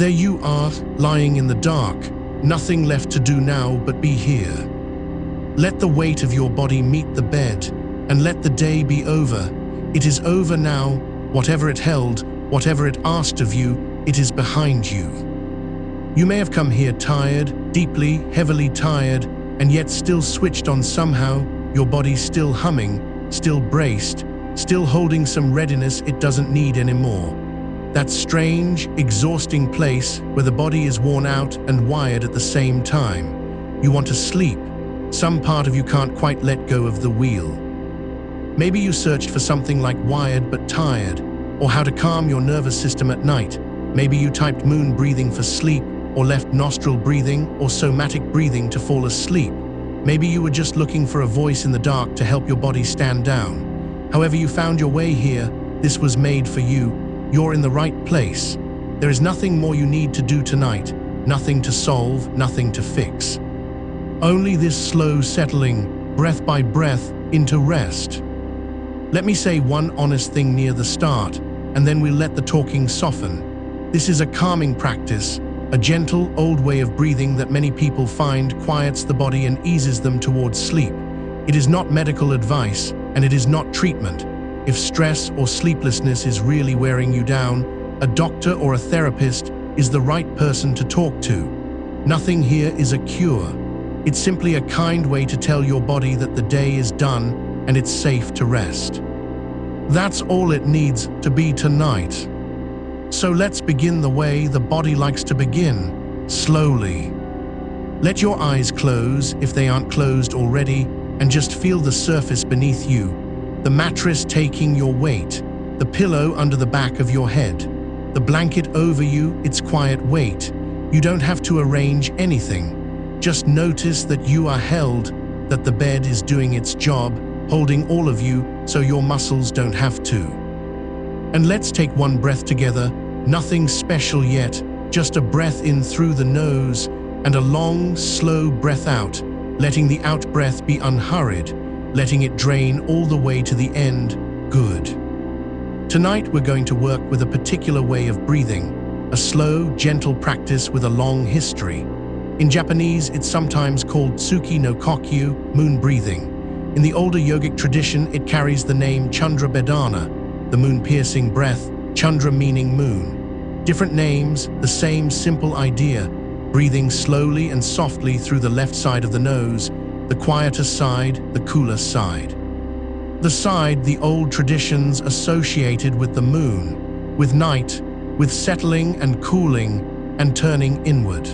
There you are, lying in the dark, nothing left to do now but be here. Let the weight of your body meet the bed, and let the day be over. It is over now. Whatever it held, whatever it asked of you, it is behind you. You may have come here tired, deeply, heavily tired, and yet still switched on somehow, your body still humming, still braced, still holding some readiness it doesn't need anymore. That strange, exhausting place where the body is worn out and wired at the same time. You want to sleep. Some part of you can't quite let go of the wheel. Maybe you searched for something like wired but tired, or how to calm your nervous system at night. Maybe you typed moon breathing for sleep, or left nostril breathing, or somatic breathing to fall asleep. Maybe you were just looking for a voice in the dark to help your body stand down. However you found your way here, this was made for you. You're in the right place. There is nothing more you need to do tonight, nothing to solve, nothing to fix. Only this slow settling, breath by breath, into rest. Let me say one honest thing near the start, and then we'll let the talking soften. This is a calming practice, a gentle, old way of breathing that many people find quiets the body and eases them towards sleep. It is not medical advice, and it is not treatment. If stress or sleeplessness is really wearing you down, a doctor or a therapist is the right person to talk to. Nothing here is a cure. It's simply a kind way to tell your body that the day is done and it's safe to rest. That's all it needs to be tonight. So let's begin the way the body likes to begin, slowly. Let your eyes close if they aren't closed already, and just feel the surface beneath you. The mattress taking your weight, the pillow under the back of your head, the blanket over you, its quiet weight. You don't have to arrange anything. Just notice that you are held, that the bed is doing its job, holding all of you so your muscles don't have to. And let's take one breath together, nothing special yet, just a breath in through the nose and a long, slow breath out, letting the out breath be unhurried, letting it drain all the way to the end. Good. Tonight we're going to work with a particular way of breathing, a slow, gentle practice with a long history. In Japanese, it's sometimes called tsuki no kokyu, moon breathing. In the older yogic tradition, it carries the name chandra bhedana, the moon-piercing breath, chandra meaning moon. Different names, the same simple idea, breathing slowly and softly through the left side of the nose, the quieter side, the cooler side. The side the old traditions associated with the moon, with night, with settling and cooling and turning inward.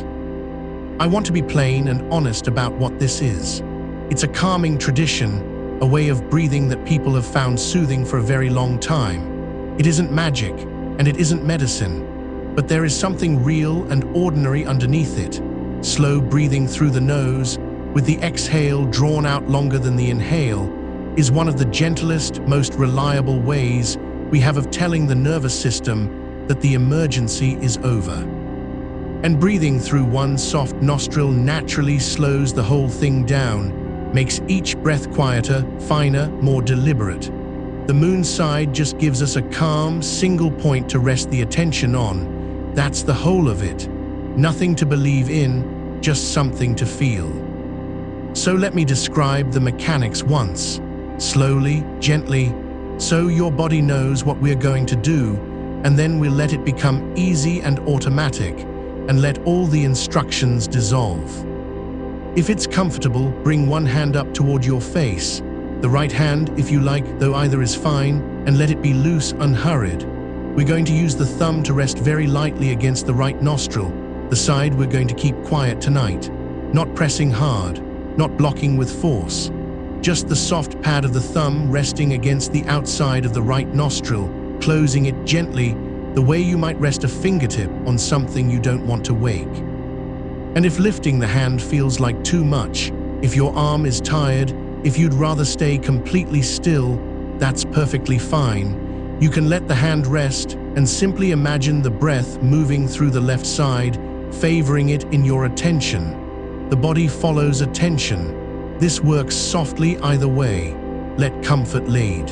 I want to be plain and honest about what this is. It's a calming tradition, a way of breathing that people have found soothing for a very long time. It isn't magic, and it isn't medicine, but there is something real and ordinary underneath it. Slow breathing through the nose, with the exhale drawn out longer than the inhale, is one of the gentlest, most reliable ways we have of telling the nervous system that the emergency is over. And breathing through one soft nostril naturally slows the whole thing down, makes each breath quieter, finer, more deliberate. The moon side just gives us a calm, single point to rest the attention on. That's the whole of it. Nothing to believe in, just something to feel. So let me describe the mechanics once, slowly, gently, so your body knows what we're going to do, and then we'll let it become easy and automatic, and let all the instructions dissolve. If it's comfortable, bring one hand up toward your face, the right hand, if you like, though either is fine, and let it be loose, unhurried. We're going to use the thumb to rest very lightly against the right nostril, the side we're going to keep quiet tonight, not pressing hard, not blocking with force. Just the soft pad of the thumb resting against the outside of the right nostril, closing it gently, the way you might rest a fingertip on something you don't want to wake. And if lifting the hand feels like too much, if your arm is tired, if you'd rather stay completely still, that's perfectly fine. You can let the hand rest and simply imagine the breath moving through the left side, favoring it in your attention. The body follows attention. This works softly either way. Let comfort lead.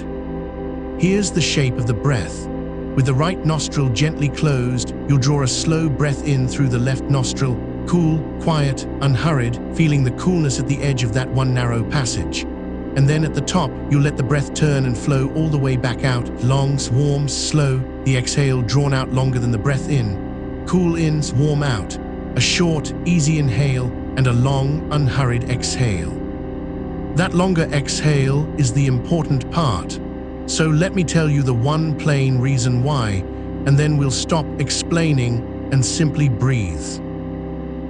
Here's the shape of the breath. With the right nostril gently closed, you'll draw a slow breath in through the left nostril, cool, quiet, unhurried, feeling the coolness at the edge of that one narrow passage. And then at the top, you'll let the breath turn and flow all the way back out, long, warm, slow, the exhale drawn out longer than the breath in. Cool in, warm out. A short, easy inhale and a long, unhurried exhale. That longer exhale is the important part. So let me tell you the one plain reason why, and then we'll stop explaining and simply breathe.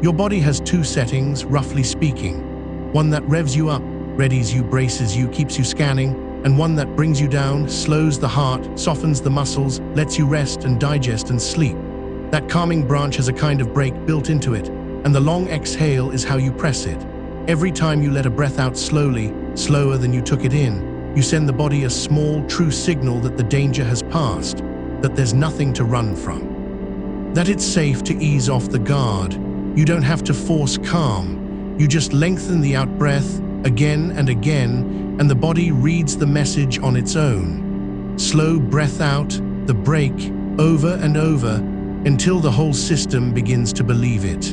Your body has two settings, roughly speaking. One that revs you up, readies you, braces you, keeps you scanning, and one that brings you down, slows the heart, softens the muscles, lets you rest and digest and sleep. That calming branch has a kind of brake built into it, and the long exhale is how you press it. Every time you let a breath out slowly, slower than you took it in, you send the body a small, true signal that the danger has passed, that there's nothing to run from, that it's safe to ease off the guard. You don't have to force calm. You just lengthen the out-breath again and again, and the body reads the message on its own. Slow breath out, the brake, over and over, until the whole system begins to believe it.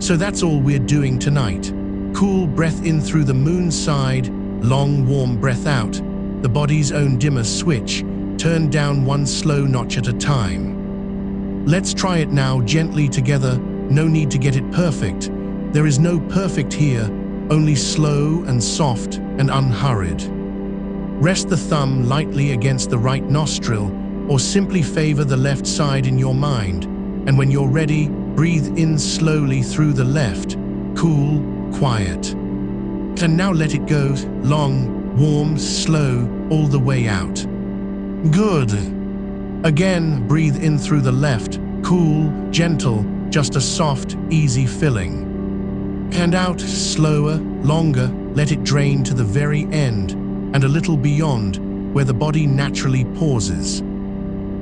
So that's all we're doing tonight. Cool breath in through the moon's side, long warm breath out, the body's own dimmer switch, turned down one slow notch at a time. Let's try it now gently together, no need to get it perfect. There is no perfect here, only slow and soft and unhurried. Rest the thumb lightly against the right nostril, or simply favor the left side in your mind, and when you're ready, breathe in slowly through the left, cool, quiet. And now let it go, long, warm, slow, all the way out. Good. Again, breathe in through the left, cool, gentle, just a soft, easy filling. And out, slower, longer, let it drain to the very end, and a little beyond, where the body naturally pauses.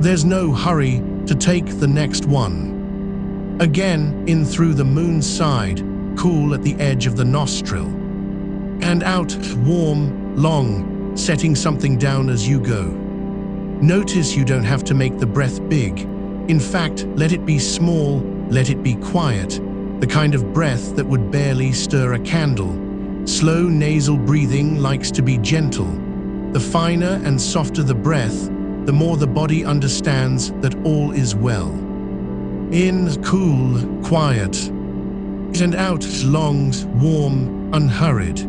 There's no hurry to take the next one. Again, in through the moon's side, cool at the edge of the nostril. And out, warm, long, setting something down as you go. Notice you don't have to make the breath big. In fact, let it be small, let it be quiet, the kind of breath that would barely stir a candle. Slow nasal breathing likes to be gentle. The finer and softer the breath, the more the body understands that all is well. In, cool, quiet. And out, long, warm, unhurried.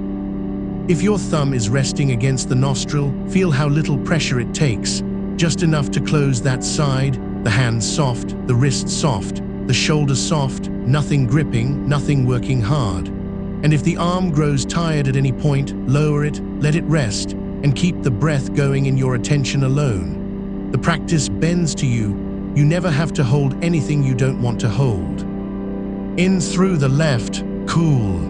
If your thumb is resting against the nostril, feel how little pressure it takes, just enough to close that side, the hand soft, the wrist soft, the shoulder soft, nothing gripping, nothing working hard. And if the arm grows tired at any point, lower it, let it rest, and keep the breath going in your attention alone. The practice bends to you. You never have to hold anything you don't want to hold. In through the left, cool.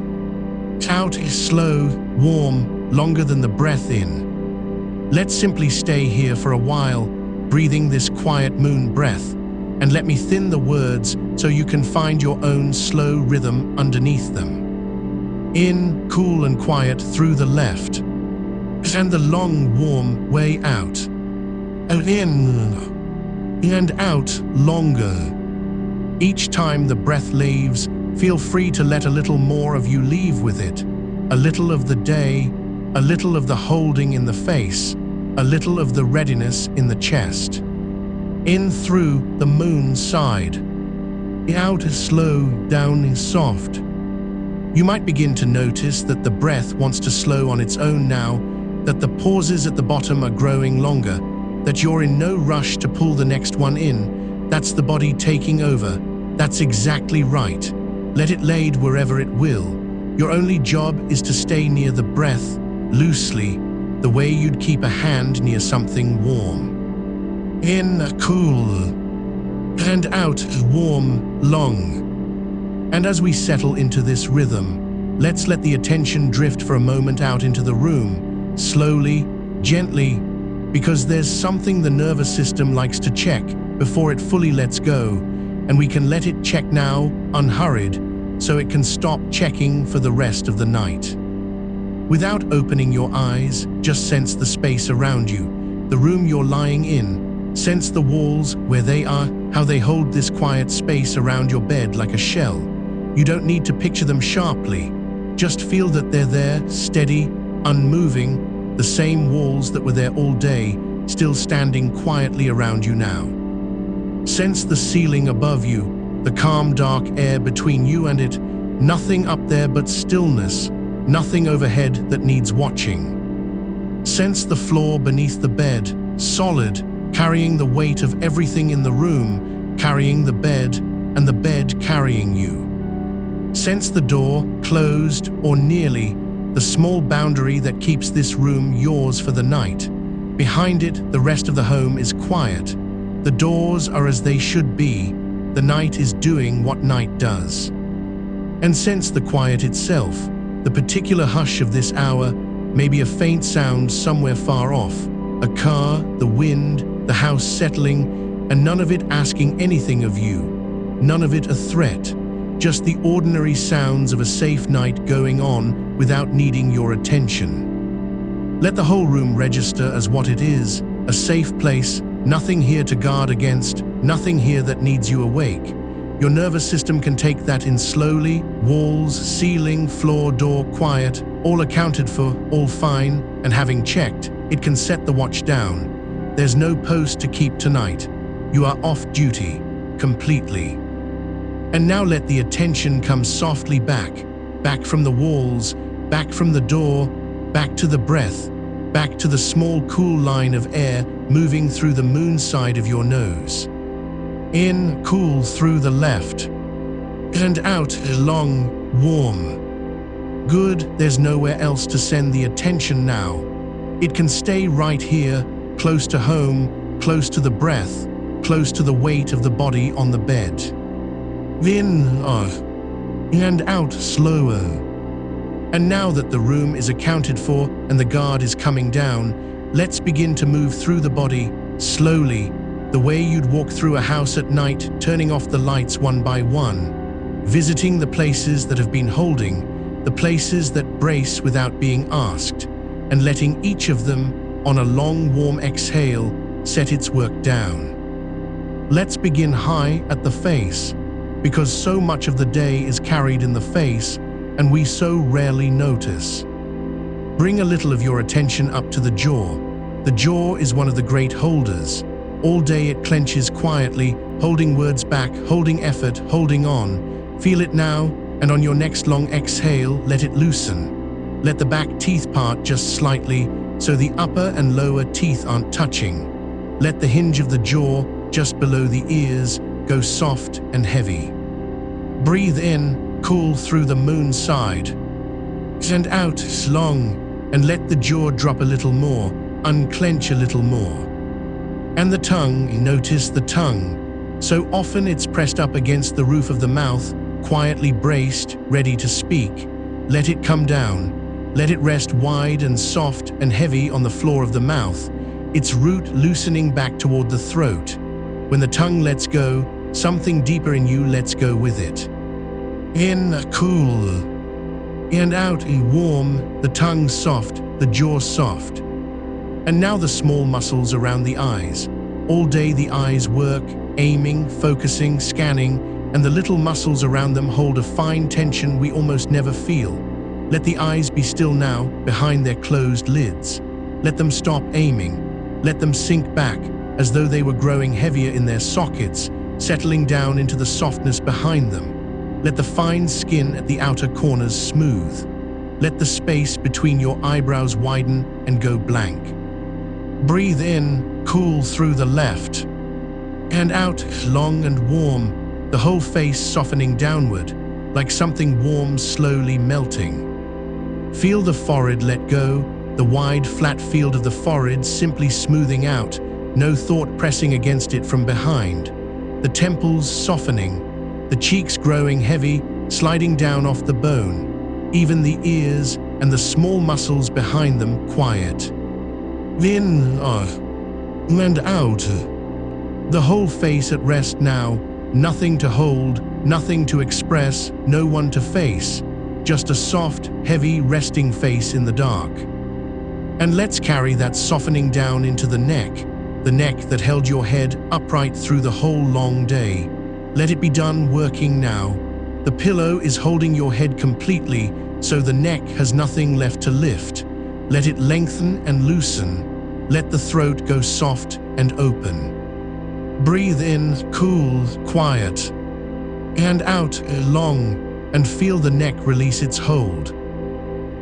Out, slow, warm, longer than the breath in. Let's simply stay here for a while, breathing this quiet moon breath, and let me thin the words so you can find your own slow rhythm underneath them. In, cool and quiet through the left, and the long, warm way out. In, and out longer. Each time the breath leaves, feel free to let a little more of you leave with it. A little of the day, a little of the holding in the face, a little of the readiness in the chest. In through the moon side. Out is slow, down is soft. You might begin to notice that the breath wants to slow on its own now, that the pauses at the bottom are growing longer, that you're in no rush to pull the next one in. That's the body taking over. That's exactly right. Let it lay wherever it will. Your only job is to stay near the breath, loosely, the way you'd keep a hand near something warm. In, cool, and out, warm, long. And as we settle into this rhythm, let's let the attention drift for a moment out into the room, slowly, gently, because there's something the nervous system likes to check before it fully lets go, and we can let it check now, unhurried, so it can stop checking for the rest of the night. Without opening your eyes, just sense the space around you, the room you're lying in, Sense the walls, where they are, how they hold this quiet space around your bed like a shell. You don't need to picture them sharply. Just feel that they're there, steady, unmoving, the same walls that were there all day, still standing quietly around you now. Sense the ceiling above you, the calm dark air between you and it, nothing up there but stillness, nothing overhead that needs watching. Sense the floor beneath the bed, solid, carrying the weight of everything in the room, carrying the bed, and the bed carrying you. Sense the door, closed or nearly, the small boundary that keeps this room yours for the night. Behind it, the rest of the home is quiet. The doors are as they should be. The night is doing what night does. And sense the quiet itself, the particular hush of this hour, maybe a faint sound somewhere far off, a car, the wind, the house settling, and none of it asking anything of you, none of it a threat, just the ordinary sounds of a safe night going on without needing your attention. Let the whole room register as what it is, a safe place, nothing here to guard against, nothing here that needs you awake. Your nervous system can take that in slowly, walls, ceiling, floor, door, quiet, all accounted for, all fine, and having checked, it can set the watch down. There's no post to keep tonight. You are off duty, completely. And now let the attention come softly back, back from the walls, back from the door, back to the breath, back to the small cool line of air moving through the moon side of your nose. In, cool through the left, and out, long, warm. Good, there's nowhere else to send the attention now. It can stay right here, close to home, close to the breath, close to the weight of the body on the bed. In, and out slower. And now that the room is accounted for and the guard is coming down, let's begin to move through the body, slowly, the way you'd walk through a house at night, turning off the lights one by one, visiting the places that have been holding, the places that brace without being asked, and letting each of them, on a long warm exhale, set its work down. Let's begin high at the face, because so much of the day is carried in the face, and we so rarely notice. Bring a little of your attention up to the jaw. The jaw is one of the great holders. All day it clenches quietly, holding words back, holding effort, holding on. Feel it now, and on your next long exhale, let it loosen. Let the back teeth part just slightly, so the upper and lower teeth aren't touching. Let the hinge of the jaw, just below the ears, go soft and heavy. Breathe in, cool through the moon side. And out, long, and let the jaw drop a little more, unclench a little more. And the tongue, notice the tongue. So often it's pressed up against the roof of the mouth, quietly braced, ready to speak. Let it come down. Let it rest wide and soft and heavy on the floor of the mouth, its root loosening back toward the throat. When the tongue lets go, something deeper in you lets go with it. In, cool. And out, warm, the tongue soft, the jaw soft. And now the small muscles around the eyes. All day the eyes work, aiming, focusing, scanning, and the little muscles around them hold a fine tension we almost never feel. Let the eyes be still now, behind their closed lids. Let them stop aiming. Let them sink back, as though they were growing heavier in their sockets, settling down into the softness behind them. Let the fine skin at the outer corners smooth. Let the space between your eyebrows widen and go blank. Breathe in, cool through the left. And out, long and warm, the whole face softening downward, like something warm slowly melting. Feel the forehead let go, the wide, flat field of the forehead simply smoothing out, no thought pressing against it from behind. The temples softening, the cheeks growing heavy, sliding down off the bone, even the ears and the small muscles behind them quiet. In, and out. The whole face at rest now, nothing to hold, nothing to express, no one to face, just a soft, heavy, resting face in the dark. And let's carry that softening down into the neck, the neck that held your head upright through the whole long day. Let it be done working now. The pillow is holding your head completely, so the neck has nothing left to lift. Let it lengthen and loosen. Let the throat go soft and open. Breathe in, cool, quiet, and out, long, and feel the neck release its hold.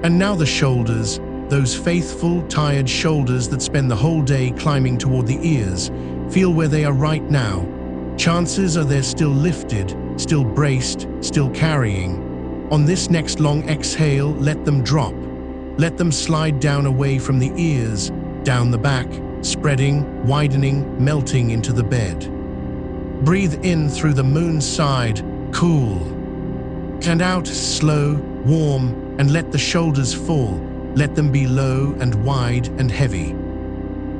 And now the shoulders, those faithful, tired shoulders that spend the whole day climbing toward the ears. Feel where they are right now. Chances are they're still lifted, still braced, still carrying. On this next long exhale, let them drop. Let them slide down away from the ears, down the back, spreading, widening, melting into the bed. Breathe in through the moon's side, cool. And out, slow, warm, and let the shoulders fall. Let them be low and wide and heavy.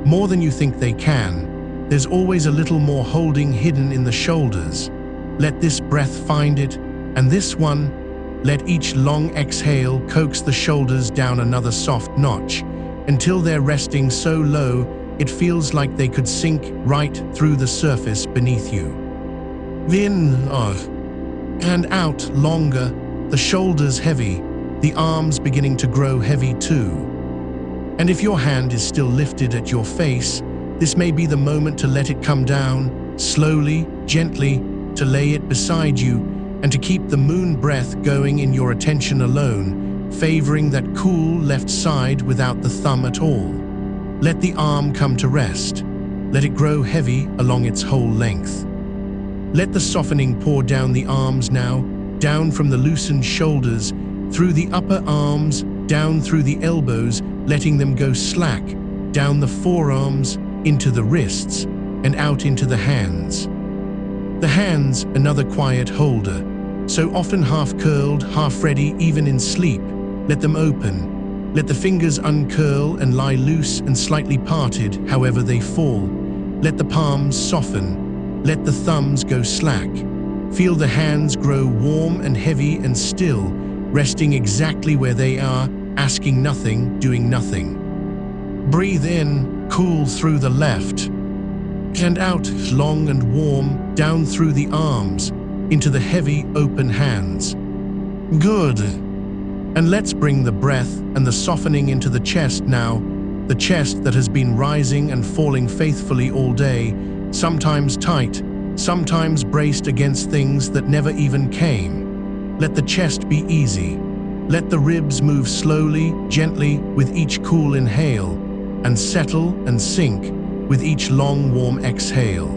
More than you think they can. There's always a little more holding hidden in the shoulders. Let this breath find it, and this one, let each long exhale coax the shoulders down another soft notch, until they're resting so low it feels like they could sink right through the surface beneath you. In, and out longer, the shoulders heavy, the arms beginning to grow heavy too. And if your hand is still lifted at your face, this may be the moment to let it come down, slowly, gently, to lay it beside you, and to keep the moon breath going in your attention alone, favoring that cool left side without the thumb at all. Let the arm come to rest. Let it grow heavy along its whole length. Let the softening pour down the arms now, down from the loosened shoulders, through the upper arms, down through the elbows, letting them go slack, down the forearms, into the wrists, and out into the hands. The hands, another quiet holder, so often half-curled, half-ready even in sleep. Let them open. Let the fingers uncurl and lie loose and slightly parted, however they fall. Let the palms soften. Let the thumbs go slack. Feel the hands grow warm and heavy and still, resting exactly where they are, asking nothing, doing nothing. Breathe in, cool through the left, and out, long and warm, down through the arms, into the heavy, open hands. Good. And let's bring the breath and the softening into the chest now, the chest that has been rising and falling faithfully all day, sometimes tight, sometimes braced against things that never even came. Let the chest be easy. Let the ribs move slowly, gently, with each cool inhale, and settle and sink with each long, warm exhale.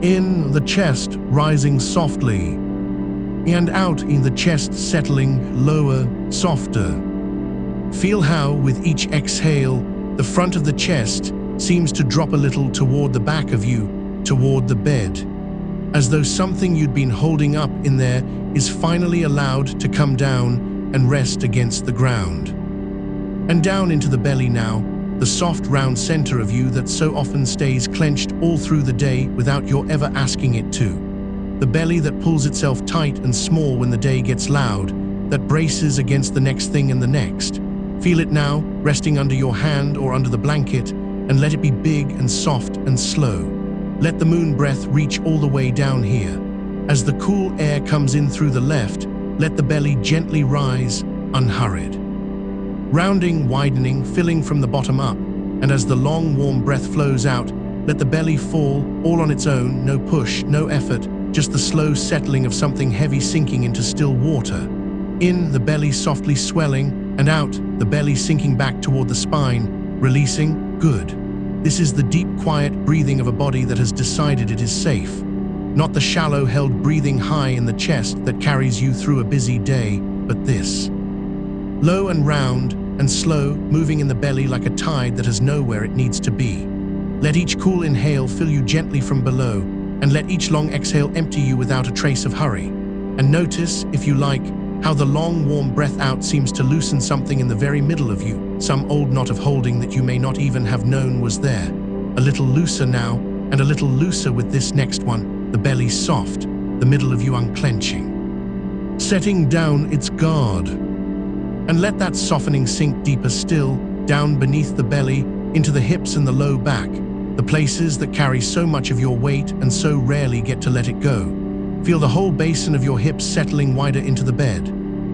In the chest, rising softly, and out in the chest, settling lower, softer. Feel how, with each exhale, the front of the chest seems to drop a little toward the back of you, toward the bed, as though something you'd been holding up in there is finally allowed to come down and rest against the ground. And down into the belly now, the soft round center of you that so often stays clenched all through the day without your ever asking it to. The belly that pulls itself tight and small when the day gets loud, that braces against the next thing and the next. Feel it now, resting under your hand or under the blanket, and let it be big and soft and slow. Let the moon breath reach all the way down here. As the cool air comes in through the left, let the belly gently rise, unhurried. Rounding, widening, filling from the bottom up, and as the long, warm breath flows out, let the belly fall, all on its own, no push, no effort, just the slow settling of something heavy sinking into still water. In, the belly softly swelling, and out, the belly sinking back toward the spine, releasing, good. This is the deep, quiet breathing of a body that has decided it is safe. Not the shallow, held breathing high in the chest that carries you through a busy day, but this. Low and round, and slow, moving in the belly like a tide that has nowhere it needs to be. Let each cool inhale fill you gently from below, and let each long exhale empty you without a trace of hurry. And notice, if you like, how the long, warm breath out seems to loosen something in the very middle of you, some old knot of holding that you may not even have known was there. A little looser now, and a little looser with this next one, the belly soft, the middle of you unclenching. Setting down its guard. And let that softening sink deeper still, down beneath the belly, into the hips and the low back, the places that carry so much of your weight and so rarely get to let it go. Feel the whole basin of your hips settling wider into the bed.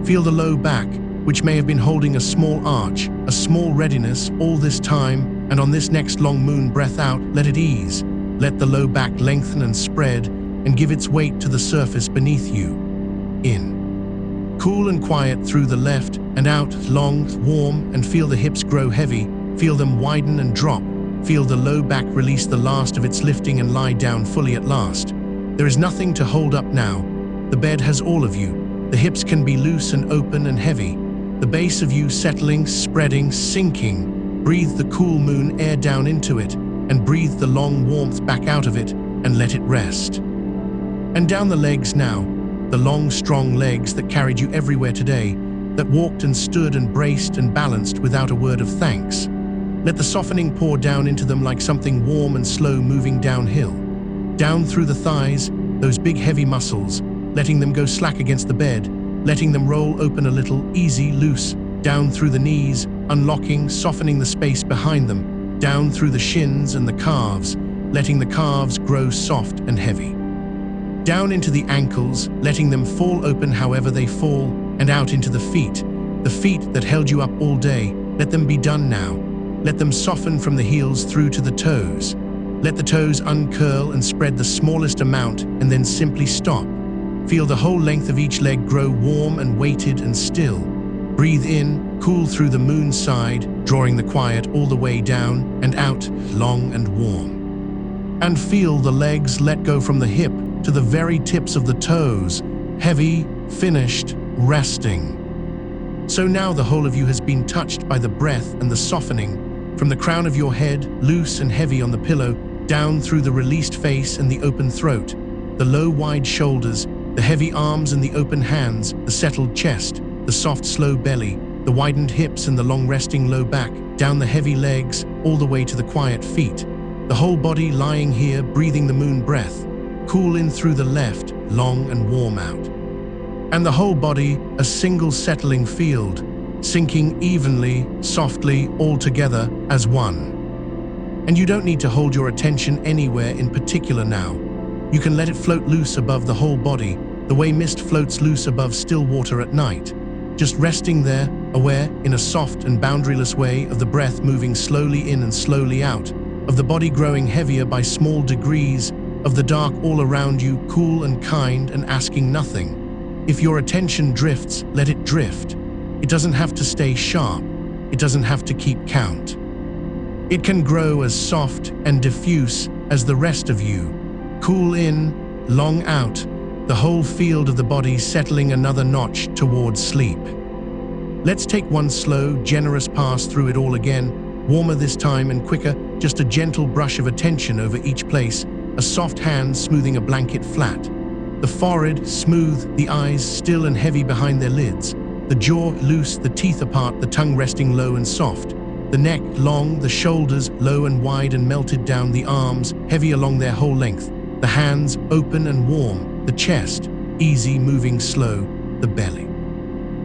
Feel the low back, which may have been holding a small arch, a small readiness all this time, and on this next long moon breath out, let it ease. Let the low back lengthen and spread, and give its weight to the surface beneath you. In. Cool and quiet through the left, and out, long, warm, and feel the hips grow heavy, feel them widen and drop. Feel the low back release the last of its lifting and lie down fully at last. There is nothing to hold up now. The bed has all of you. The hips can be loose and open and heavy. The base of you settling, spreading, sinking. Breathe the cool moon air down into it, and breathe the long warmth back out of it, and let it rest. And down the legs now, the long, strong legs that carried you everywhere today, that walked and stood and braced and balanced without a word of thanks. Let the softening pour down into them like something warm and slow moving downhill. Down through the thighs, those big heavy muscles, letting them go slack against the bed, letting them roll open a little, easy, loose, down through the knees, unlocking, softening the space behind them, down through the shins and the calves, letting the calves grow soft and heavy. Down into the ankles, letting them fall open however they fall, and out into the feet that held you up all day, let them be done now. Let them soften from the heels through to the toes. Let the toes uncurl and spread the smallest amount, and then simply stop. Feel the whole length of each leg grow warm and weighted and still. Breathe in, cool through the moon side, drawing the quiet all the way down and out, long and warm. And feel the legs let go from the hip to the very tips of the toes, heavy, finished, resting. So now the whole of you has been touched by the breath and the softening, from the crown of your head, loose and heavy on the pillow, down through the released face and the open throat, the low, wide shoulders, the heavy arms and the open hands, the settled chest, the soft, slow belly, the widened hips and the long resting low back, down the heavy legs, all the way to the quiet feet. The whole body lying here, breathing the moon breath, cool in through the left, long and warm out. And the whole body, a single settling field, sinking evenly, softly, all together as one. And you don't need to hold your attention anywhere in particular now. You can let it float loose above the whole body, the way mist floats loose above still water at night. Just resting there, aware, in a soft and boundaryless way, of the breath moving slowly in and slowly out, of the body growing heavier by small degrees, of the dark all around you, cool and kind and asking nothing. If your attention drifts, let it drift. It doesn't have to stay sharp. It doesn't have to keep count. It can grow as soft and diffuse as the rest of you. Cool in, long out, the whole field of the body settling another notch towards sleep. Let's take one slow, generous pass through it all again, warmer this time and quicker, just a gentle brush of attention over each place, a soft hand smoothing a blanket flat. The forehead smooth, the eyes still and heavy behind their lids, the jaw loose, the teeth apart, the tongue resting low and soft, the neck long, the shoulders low and wide and melted down, the arms heavy along their whole length, the hands open and warm, the chest easy, moving slow, the belly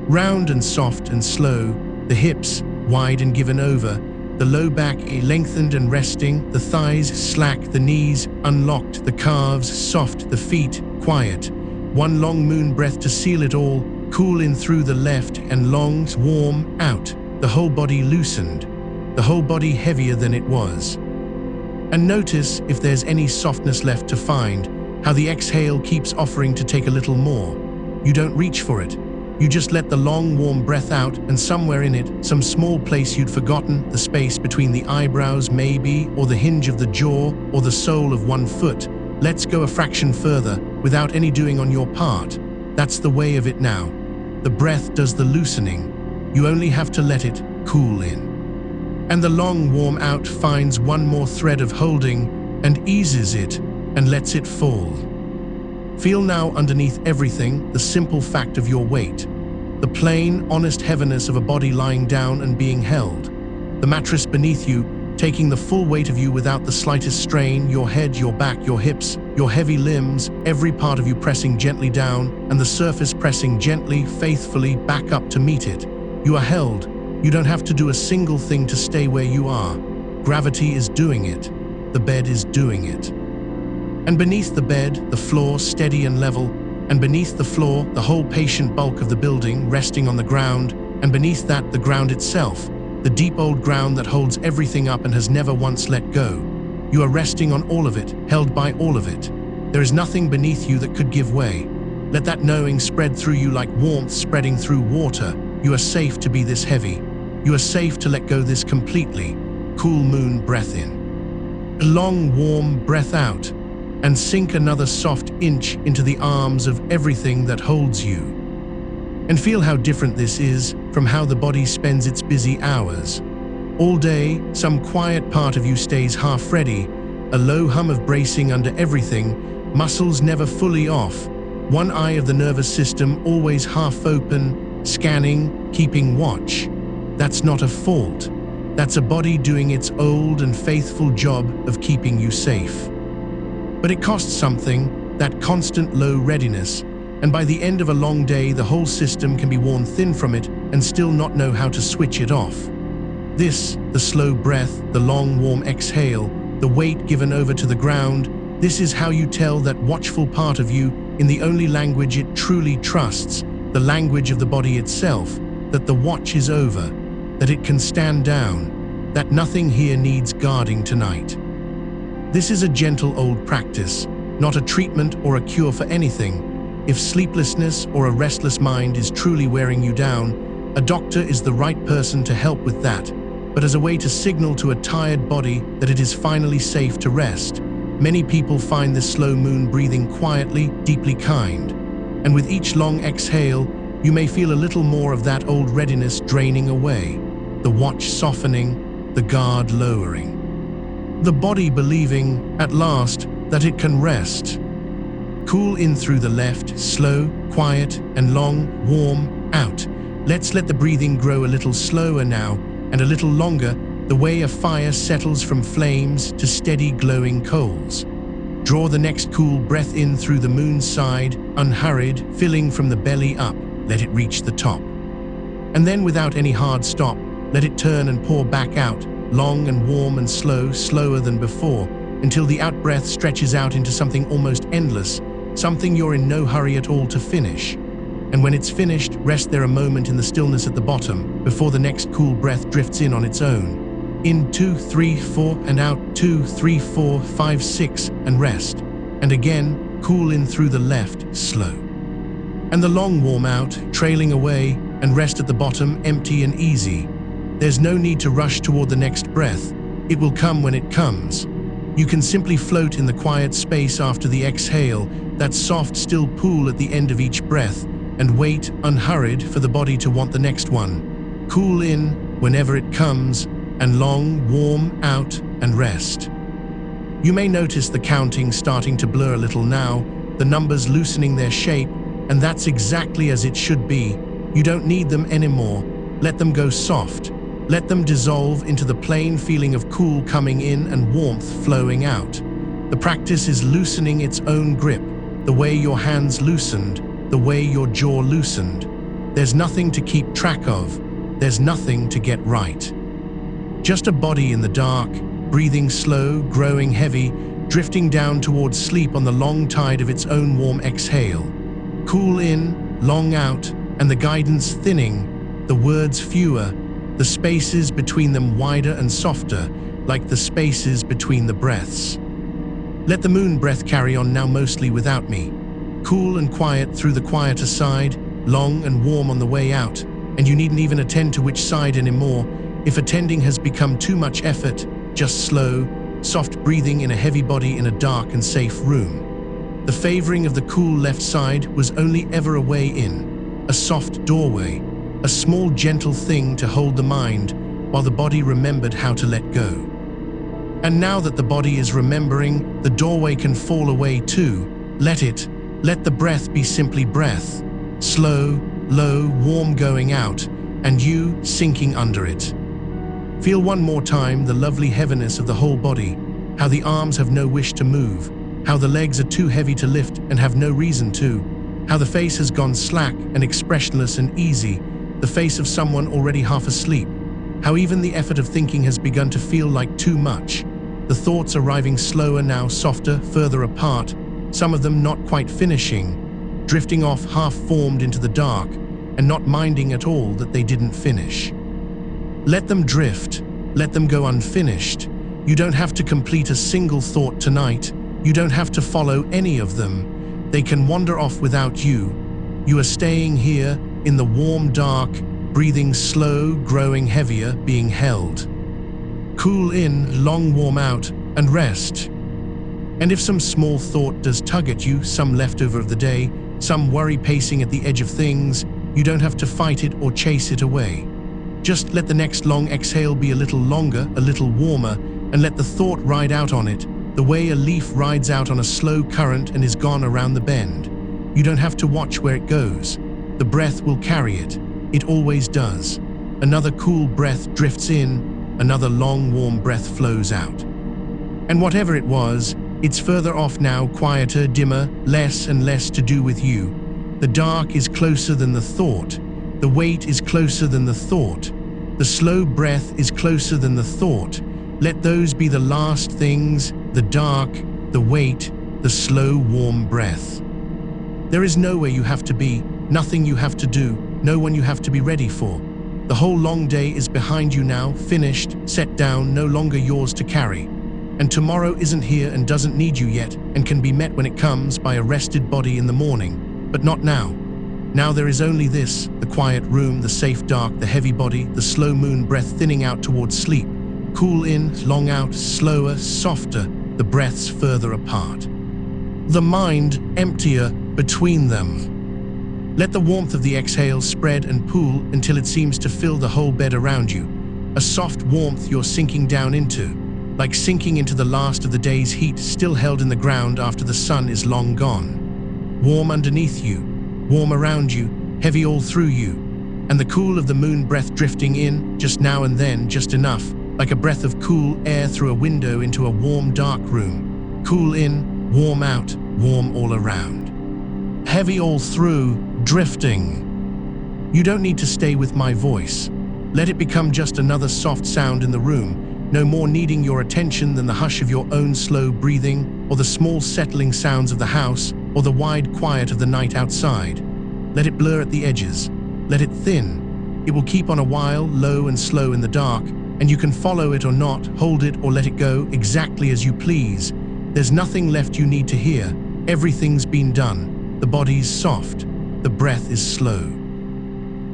round and soft and slow, the hips wide and given over, the low back lengthened and resting, the thighs slack, the knees unlocked, the calves soft, the feet quiet. One long moon breath to seal it all, cool in through the left and long, warm out, the whole body loosened, the whole body heavier than it was. And notice if there's any softness left to find, how the exhale keeps offering to take a little more. You don't reach for it. You just let the long, warm breath out, and somewhere in it, some small place you'd forgotten, the space between the eyebrows maybe, or the hinge of the jaw, or the sole of one foot, let's go a fraction further, without any doing on your part. That's the way of it now. The breath does the loosening. You only have to let it cool in. And the long, warm out finds one more thread of holding, and eases it, and lets it fall. Feel now underneath everything the simple fact of your weight, the plain, honest heaviness of a body lying down and being held, the mattress beneath you taking the full weight of you without the slightest strain, your head, your back, your hips, your heavy limbs, every part of you pressing gently down, and the surface pressing gently, faithfully back up to meet it. You are held. You don't have to do a single thing to stay where you are. Gravity is doing it. the bed is doing it. And beneath the bed, the floor steady and level, and beneath the floor, the whole patient bulk of the building resting on the ground, and beneath that, the ground itself, the deep old ground that holds everything up and has never once let go. You are resting on all of it, held by all of it. There is nothing beneath you that could give way. Let that knowing spread through you like warmth spreading through water. You are safe to be this heavy. You are safe to let go this completely. Cool moon breath in. A long, warm breath out, and sink another soft inch into the arms of everything that holds you. And feel how different this is from how the body spends its busy hours. All day, some quiet part of you stays half ready, a low hum of bracing under everything, muscles never fully off, one eye of the nervous system always half open, scanning, keeping watch. That's not a fault. That's a body doing its old and faithful job of keeping you safe. But it costs something, that constant low readiness, and by the end of a long day the whole system can be worn thin from it and still not know how to switch it off. This, the slow breath, the long warm exhale, the weight given over to the ground, this is how you tell that watchful part of you in the only language it truly trusts, the language of the body itself, that the watch is over, that it can stand down, that nothing here needs guarding tonight. This is a gentle old practice, not a treatment or a cure for anything. If sleeplessness or a restless mind is truly wearing you down, a doctor is the right person to help with that, but as a way to signal to a tired body that it is finally safe to rest. Many people find this slow moon breathing quietly, deeply kind. And with each long exhale, you may feel a little more of that old readiness draining away, the watch softening, the guard lowering. The body believing, at last, that it can rest. Cool in through the left, slow, quiet, and long, warm, out. Let's let the breathing grow a little slower now, and a little longer, the way a fire settles from flames to steady glowing coals. Draw the next cool breath in through the moon's side, unhurried, filling from the belly up, let it reach the top. And then without any hard stop, let it turn and pour back out, long and warm and slow, slower than before, until the out-breath stretches out into something almost endless, something you're in no hurry at all to finish. And when it's finished, rest there a moment in the stillness at the bottom, before the next cool breath drifts in on its own. In 2, 3, 4, and out 2, 3, 4, 5, 6, and rest. And again, cool in through the left, slow. And the long warm out, trailing away, and rest at the bottom, empty and easy. There's no need to rush toward the next breath. It will come when it comes. You can simply float in the quiet space after the exhale, that soft, still pool at the end of each breath, and wait, unhurried, for the body to want the next one. Cool in whenever it comes, and long, warm out and rest. You may notice the counting starting to blur a little now, the numbers loosening their shape, and that's exactly as it should be. You don't need them anymore. Let them go soft. Let them dissolve into the plain feeling of cool coming in and warmth flowing out. The practice is loosening its own grip, the way your hands loosened, the way your jaw loosened. There's nothing to keep track of. There's nothing to get right. Just a body in the dark, breathing slow, growing heavy, drifting down towards sleep on the long tide of its own warm exhale. Cool in, long out, and the guidance thinning, the words fewer, the spaces between them wider and softer, like the spaces between the breaths. Let the moon breath carry on now mostly without me. Cool and quiet through the quieter side, long and warm on the way out, and you needn't even attend to which side anymore. If attending has become too much effort, just slow, soft breathing in a heavy body in a dark and safe room. The favoring of the cool left side was only ever a way in, a soft doorway, a small gentle thing to hold the mind while the body remembered how to let go. And now that the body is remembering, the doorway can fall away too. Let the breath be simply breath, slow, low, warm going out, and you sinking under it. Feel one more time the lovely heaviness of the whole body, how the arms have no wish to move, how the legs are too heavy to lift and have no reason to, how the face has gone slack and expressionless and easy, the face of someone already half asleep, how even the effort of thinking has begun to feel like too much. The The thoughts arriving slower now, softer, further apart, some of them not quite finishing, drifting off half-formed into the dark and not minding at all that they didn't finish. Let them drift, let them go unfinished. You don't have to complete a single thought tonight. You don't have to follow any of them. They can wander off without you. You are staying here in the warm dark, breathing slow, growing heavier, being held. Cool in, long warm out, and rest. And if some small thought does tug at you, some leftover of the day, some worry pacing at the edge of things, you don't have to fight it or chase it away. Just let the next long exhale be a little longer, a little warmer, and let the thought ride out on it, the way a leaf rides out on a slow current and is gone around the bend. You don't have to watch where it goes. The breath will carry it. It always does. Another cool breath drifts in, another long warm breath flows out. And whatever it was, it's further off now, quieter, dimmer, less and less to do with you. The dark is closer than the thought. The weight is closer than the thought. The slow breath is closer than the thought. Let those be the last things, the dark, the weight, the slow warm breath. There is nowhere you have to be, nothing you have to do, no one you have to be ready for. The whole long day is behind you now, finished, set down, no longer yours to carry. And tomorrow isn't here and doesn't need you yet and can be met when it comes by a rested body in the morning, but not now. Now there is only this, the quiet room, the safe dark, the heavy body, the slow moon breath thinning out towards sleep. Cool in, long out, slower, softer, the breaths further apart. The mind emptier between them. Let the warmth of the exhale spread and pool until it seems to fill the whole bed around you. A soft warmth you're sinking down into, like sinking into the last of the day's heat still held in the ground after the sun is long gone. Warm underneath you, warm around you, heavy all through you, and the cool of the moon breath drifting in, just now and then, just enough, like a breath of cool air through a window into a warm dark room. Cool in, warm out, warm all around. Heavy all through, drifting. You don't need to stay with my voice. Let it become just another soft sound in the room, no more needing your attention than the hush of your own slow breathing, or the small settling sounds of the house, or the wide quiet of the night outside. Let it blur at the edges. Let it thin. It will keep on a while, low and slow in the dark, and you can follow it or not, hold it or let it go, exactly as you please. There's nothing left you need to hear. Everything's been done. The body's soft. The breath is slow.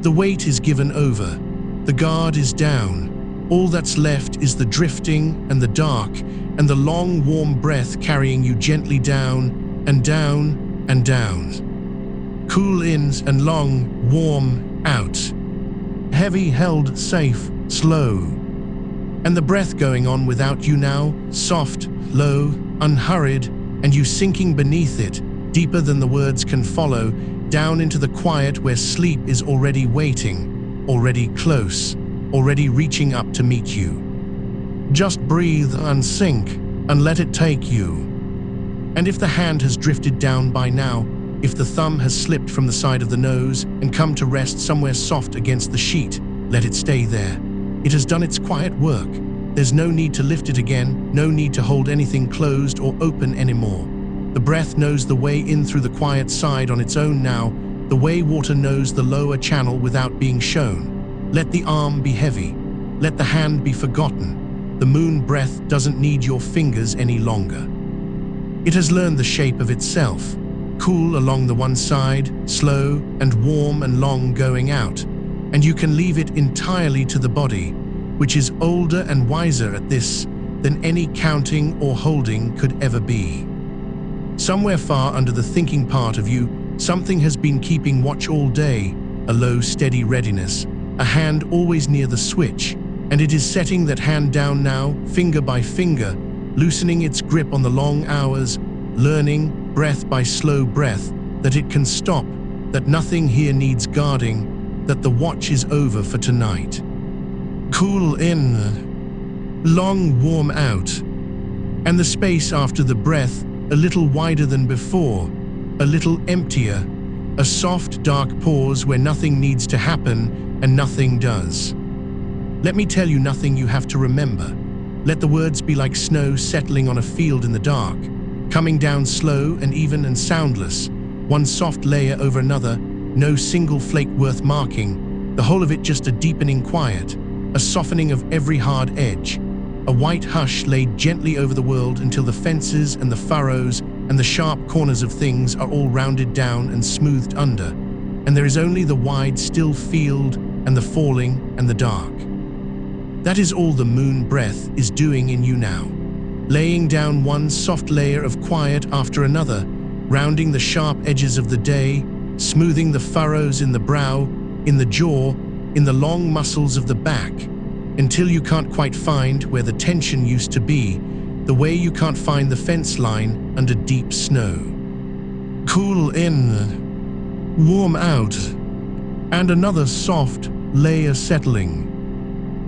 The weight is given over. The guard is down. All that's left is the drifting and the dark and the long warm breath carrying you gently down and down and down. Cool ins and long, warm out. Heavy held, safe, slow. And the breath going on without you now, soft, low, unhurried, and you sinking beneath it, deeper than the words can follow, down into the quiet where sleep is already waiting, already close, already reaching up to meet you. Just breathe and sink and let it take you. And if the hand has drifted down by now, if the thumb has slipped from the side of the nose and come to rest somewhere soft against the sheet, let it stay there. It has done its quiet work. There's no need to lift it again, no need to hold anything closed or open anymore. The breath knows the way in through the quiet side on its own now, the way water knows the lower channel without being shown. Let the arm be heavy. Let the hand be forgotten. The moon breath doesn't need your fingers any longer. It has learned the shape of itself. Cool along the one side, slow and warm and long going out. And you can leave it entirely to the body, which is older and wiser at this than any counting or holding could ever be. Somewhere far under the thinking part of you, something has been keeping watch all day, a low, steady readiness, a hand always near the switch, and it is setting that hand down now, finger by finger, loosening its grip on the long hours, learning, breath by slow breath, that it can stop, that nothing here needs guarding, that the watch is over for tonight. Cool in, long warm out, and the space after the breath a little wider than before, a little emptier, a soft dark pause where nothing needs to happen and nothing does. Let me tell you nothing you have to remember. Let the words be like snow settling on a field in the dark, coming down slow and even and soundless, one soft layer over another, no single flake worth marking, the whole of it just a deepening quiet, a softening of every hard edge, a white hush laid gently over the world until the fences and the furrows and the sharp corners of things are all rounded down and smoothed under, and there is only the wide still field and the falling and the dark. That is all the moon breath is doing in you now, laying down one soft layer of quiet after another, rounding the sharp edges of the day, smoothing the furrows in the brow, in the jaw, in the long muscles of the back, until you can't quite find where the tension used to be, the way you can't find the fence line under deep snow. Cool in, warm out, and another soft layer settling.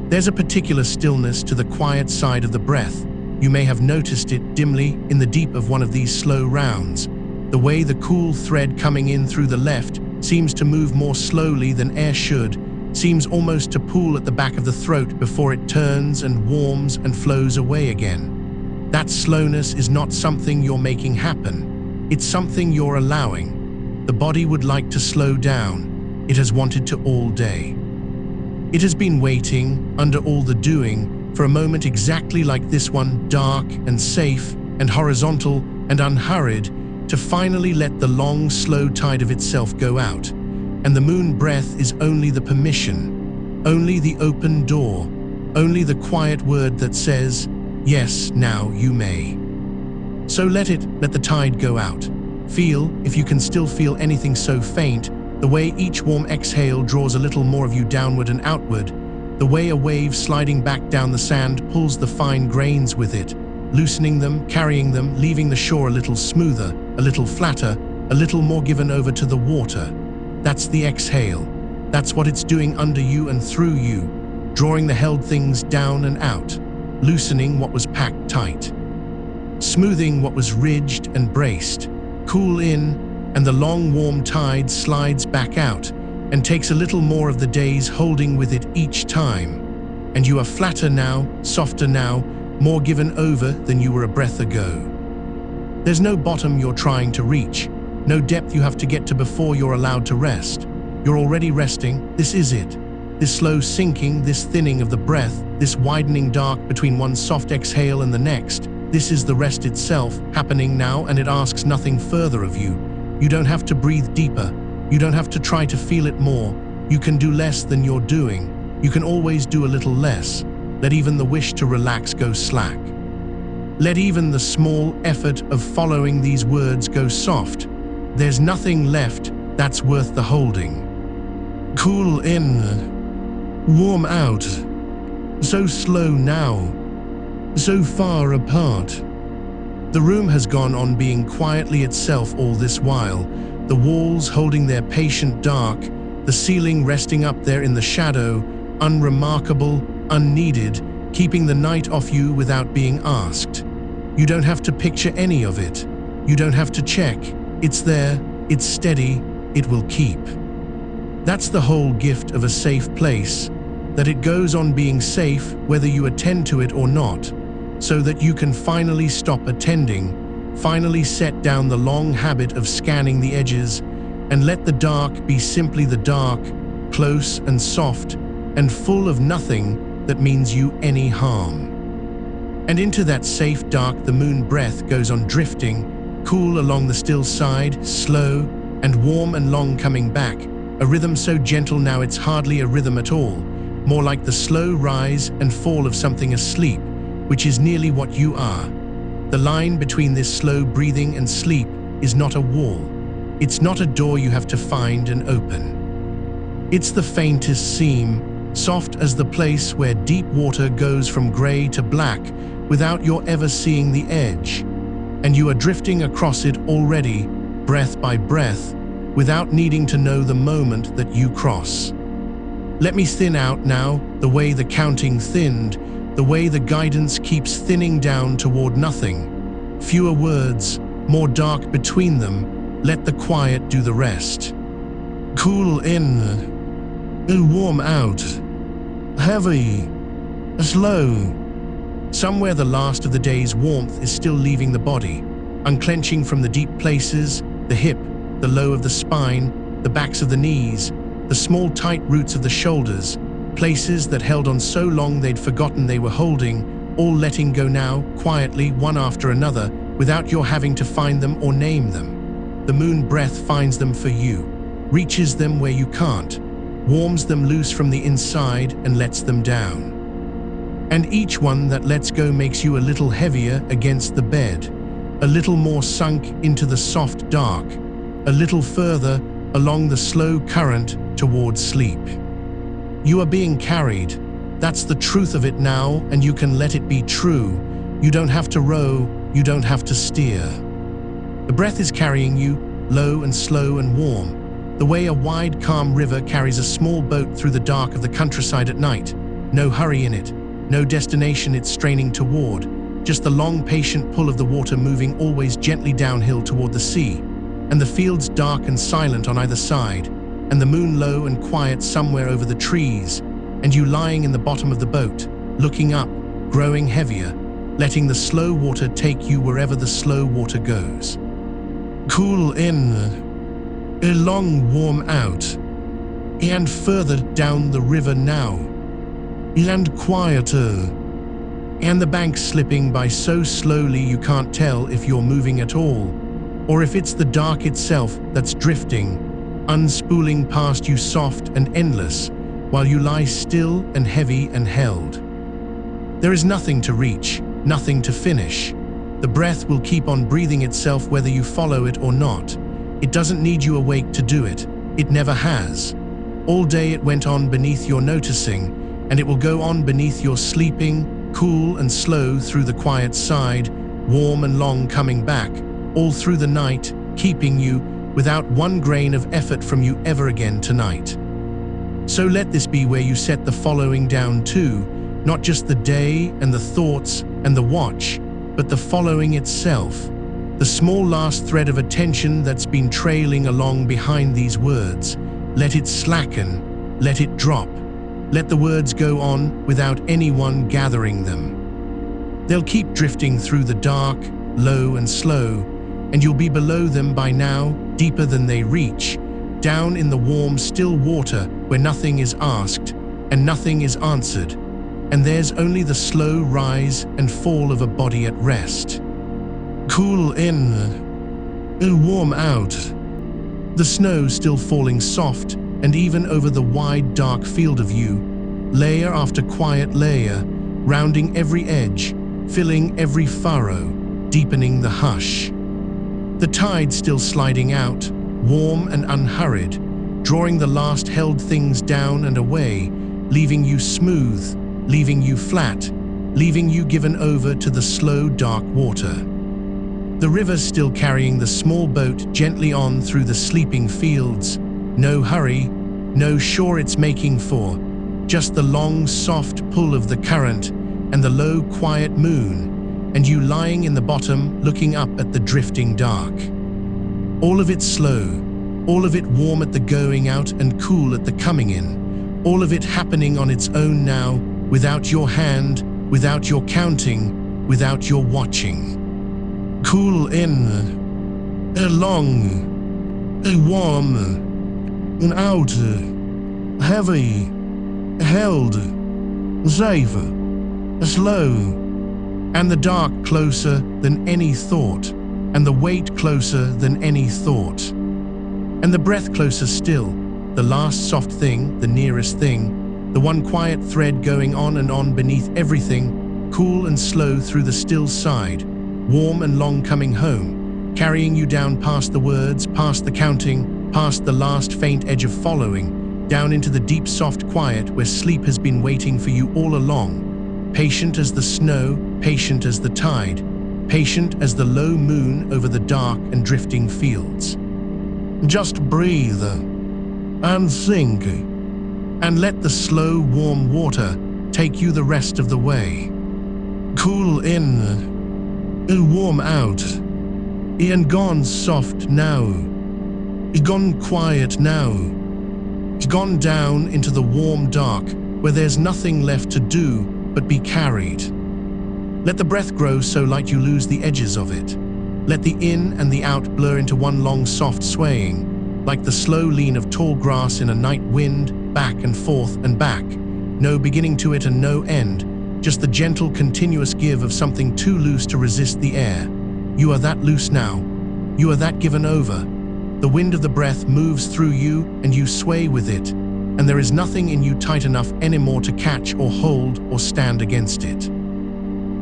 There's a particular stillness to the quiet side of the breath. You may have noticed it dimly in the deep of one of these slow rounds. The way the cool thread coming in through the left seems to move more slowly than air should, seems almost to pool at the back of the throat before it turns and warms and flows away again. That slowness is not something you're making happen. It's something you're allowing. The body would like to slow down. It has wanted to all day. It has been waiting, under all the doing, for a moment exactly like this one, dark and safe and horizontal and unhurried, to finally let the long, slow tide of itself go out. And the moon breath is only the permission, only the open door, only the quiet word that says, yes, now you may. So let the tide go out. Feel, if you can still feel anything so faint, the way each warm exhale draws a little more of you downward and outward, the way a wave sliding back down the sand pulls the fine grains with it, loosening them, carrying them, leaving the shore a little smoother, a little flatter, a little more given over to the water. That's the exhale. That's what it's doing under you and through you, drawing the held things down and out, loosening what was packed tight, smoothing what was ridged and braced. Cool in, and the long warm tide slides back out and takes a little more of the day's holding with it each time. And you are flatter now, softer now, more given over than you were a breath ago. There's no bottom you're trying to reach, no depth you have to get to before you're allowed to rest. You're already resting. This is it. This slow sinking, this thinning of the breath, this widening dark between one soft exhale and the next. This is the rest itself, happening now, and it asks nothing further of you. You don't have to breathe deeper. You don't have to try to feel it more. You can do less than you're doing. You can always do a little less. Let even the wish to relax go slack. Let even the small effort of following these words go soft. There's nothing left that's worth the holding. Cool in, warm out. So slow now, so far apart. The room has gone on being quietly itself all this while, the walls holding their patient dark, the ceiling resting up there in the shadow, unremarkable, unneeded, keeping the night off you without being asked. You don't have to picture any of it. You don't have to check. It's there, it's steady, it will keep. That's the whole gift of a safe place, that it goes on being safe whether you attend to it or not, so that you can finally stop attending, finally set down the long habit of scanning the edges, and let the dark be simply the dark, close and soft, and full of nothing that means you any harm. And into that safe dark the moon breath goes on drifting, cool along the still side, slow and warm and long coming back, a rhythm so gentle now it's hardly a rhythm at all, more like the slow rise and fall of something asleep, which is nearly what you are. The line between this slow breathing and sleep is not a wall. It's not a door you have to find and open. It's the faintest seam, soft as the place where deep water goes from gray to black without your ever seeing the edge. And you are drifting across it already, breath by breath, without needing to know the moment that you cross. Let me thin out now, the way the counting thinned, the way the guidance keeps thinning down toward nothing. Fewer words, more dark between them, let the quiet do the rest. Cool in, warm out, heavy, slow, Somewhere the last of the day's warmth is still leaving the body, unclenching from the deep places, the hip, the low of the spine, the backs of the knees, the small tight roots of the shoulders, places that held on so long they'd forgotten they were holding, all letting go now, quietly, one after another, without your having to find them or name them. The moon breath finds them for you, reaches them where you can't, warms them loose from the inside and lets them down. And each one that lets go makes you a little heavier against the bed, a little more sunk into the soft dark, a little further along the slow current towards sleep. You are being carried. That's the truth of it now, and you can let it be true. You don't have to row, you don't have to steer. The breath is carrying you, low and slow and warm, the way a wide, calm river carries a small boat through the dark of the countryside at night. No hurry in it, no destination it's straining toward, just the long, patient pull of the water moving always gently downhill toward the sea, and the fields dark and silent on either side, and the moon low and quiet somewhere over the trees, and you lying in the bottom of the boat, looking up, growing heavier, letting the slow water take you wherever the slow water goes. Cool in, long warm out, and further down the river now, and quieter, and the bank slipping by so slowly you can't tell if you're moving at all, or if it's the dark itself that's drifting, unspooling past you soft and endless, while you lie still and heavy and held. There is nothing to reach, nothing to finish. The breath will keep on breathing itself whether you follow it or not. It doesn't need you awake to do it. It never has. All day it went on beneath your noticing, and it will go on beneath your sleeping, cool and slow through the quiet side, warm and long coming back, all through the night, keeping you, without one grain of effort from you ever again tonight. So let this be where you set the following down too, not just the day and the thoughts and the watch, but the following itself, the small last thread of attention that's been trailing along behind these words. Let it slacken, let it drop, let the words go on without anyone gathering them. They'll keep drifting through the dark, low and slow, and you'll be below them by now, deeper than they reach, down in the warm, still water where nothing is asked and nothing is answered, and there's only the slow rise and fall of a body at rest. Cool in, warm out. The snow still falling soft and even over the wide, dark field of you, layer after quiet layer, rounding every edge, filling every furrow, deepening the hush. The tide still sliding out, warm and unhurried, drawing the last held things down and away, leaving you smooth, leaving you flat, leaving you given over to the slow, dark water. The river still carrying the small boat gently on through the sleeping fields, no hurry, no shore it's making for, just the long, soft pull of the current and the low, quiet moon, and you lying in the bottom looking up at the drifting dark. All of it slow, all of it warm at the going out and cool at the coming in, all of it happening on its own now, without your hand, without your counting, without your watching. Cool in, long, warm, and out, heavy, held, safe, slow, and the dark closer than any thought, and the weight closer than any thought, and the breath closer still, the last soft thing, the nearest thing, the one quiet thread going on and on beneath everything, cool and slow through the still side, warm and long coming home, carrying you down past the words, past the counting, past the last faint edge of following, down into the deep soft quiet where sleep has been waiting for you all along, patient as the snow, patient as the tide, patient as the low moon over the dark and drifting fields. Just breathe and sink, and let the slow, warm water take you the rest of the way. Cool in, warm out, and gone soft now, gone quiet now, gone down into the warm dark where there's nothing left to do but be carried. Let the breath grow so light you lose the edges of it. Let the in and the out blur into one long soft swaying, like the slow lean of tall grass in a night wind, back and forth and back. No beginning to it and no end, just the gentle continuous give of something too loose to resist the air. You are that loose now. You are that given over. The wind of the breath moves through you and you sway with it, and there is nothing in you tight enough anymore to catch or hold or stand against it.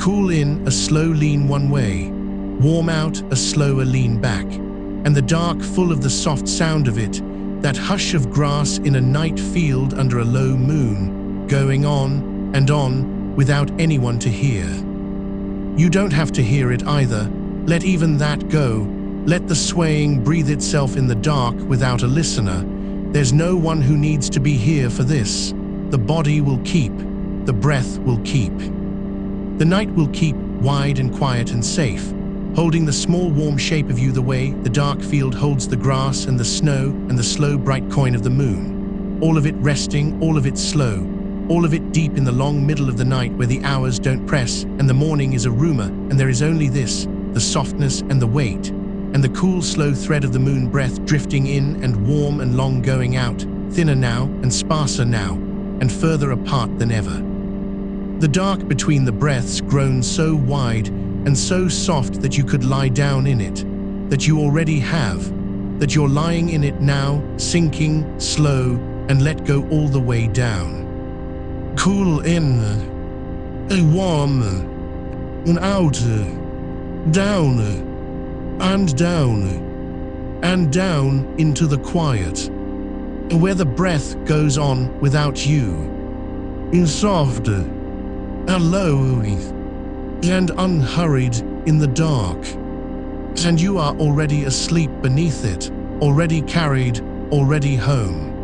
Cool in, a slow lean one way. Warm out, a slower lean back. And the dark full of the soft sound of it, that hush of grass in a night field under a low moon, going on and on without anyone to hear. You don't have to hear it either. Let even that go. Let the swaying breathe itself in the dark without a listener. There's no one who needs to be here for this. The body will keep. The breath will keep. The night will keep wide and quiet and safe, holding the small warm shape of you the way the dark field holds the grass and the snow and the slow bright coin of the moon. All of it resting, all of it slow, all of it deep in the long middle of the night where the hours don't press and the morning is a rumor and there is only this, the softness and the weight, and the cool slow thread of the moon breath drifting in and warm and long going out, thinner now and sparser now, and further apart than ever. The dark between the breaths grown so wide and so soft that you could lie down in it, that you already have, that you're lying in it now, sinking, slow, and let go all the way down. Cool in, warm, and out, down, and down, and down into the quiet, where the breath goes on without you, in soft, and low, and unhurried in the dark, and you are already asleep beneath it, already carried, already home.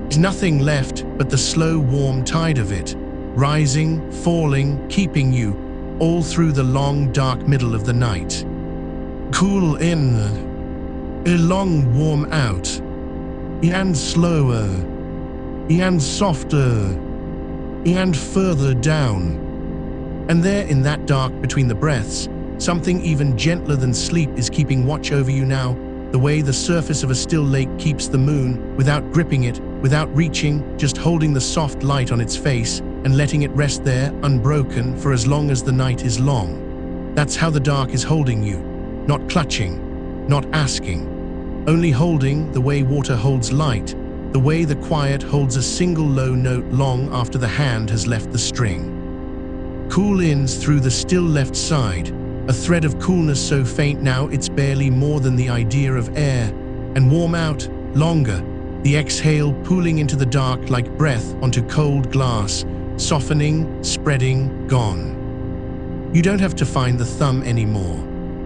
There's nothing left but the slow warm tide of it, rising, falling, keeping you, all through the long dark middle of the night. Cool in, a long warm out, and slower, and softer, and further down. And there in that dark between the breaths, something even gentler than sleep is keeping watch over you now, the way the surface of a still lake keeps the moon, without gripping it, without reaching, just holding the soft light on its face and letting it rest there, unbroken, for as long as the night is long. That's how the dark is holding you, not clutching, not asking, only holding the way water holds light, the way the quiet holds a single low note long after the hand has left the string. Cool ins through the still left side, a thread of coolness so faint now it's barely more than the idea of air, and warm out, longer, the exhale pooling into the dark like breath onto cold glass, softening, spreading, gone. You don't have to find the thumb anymore.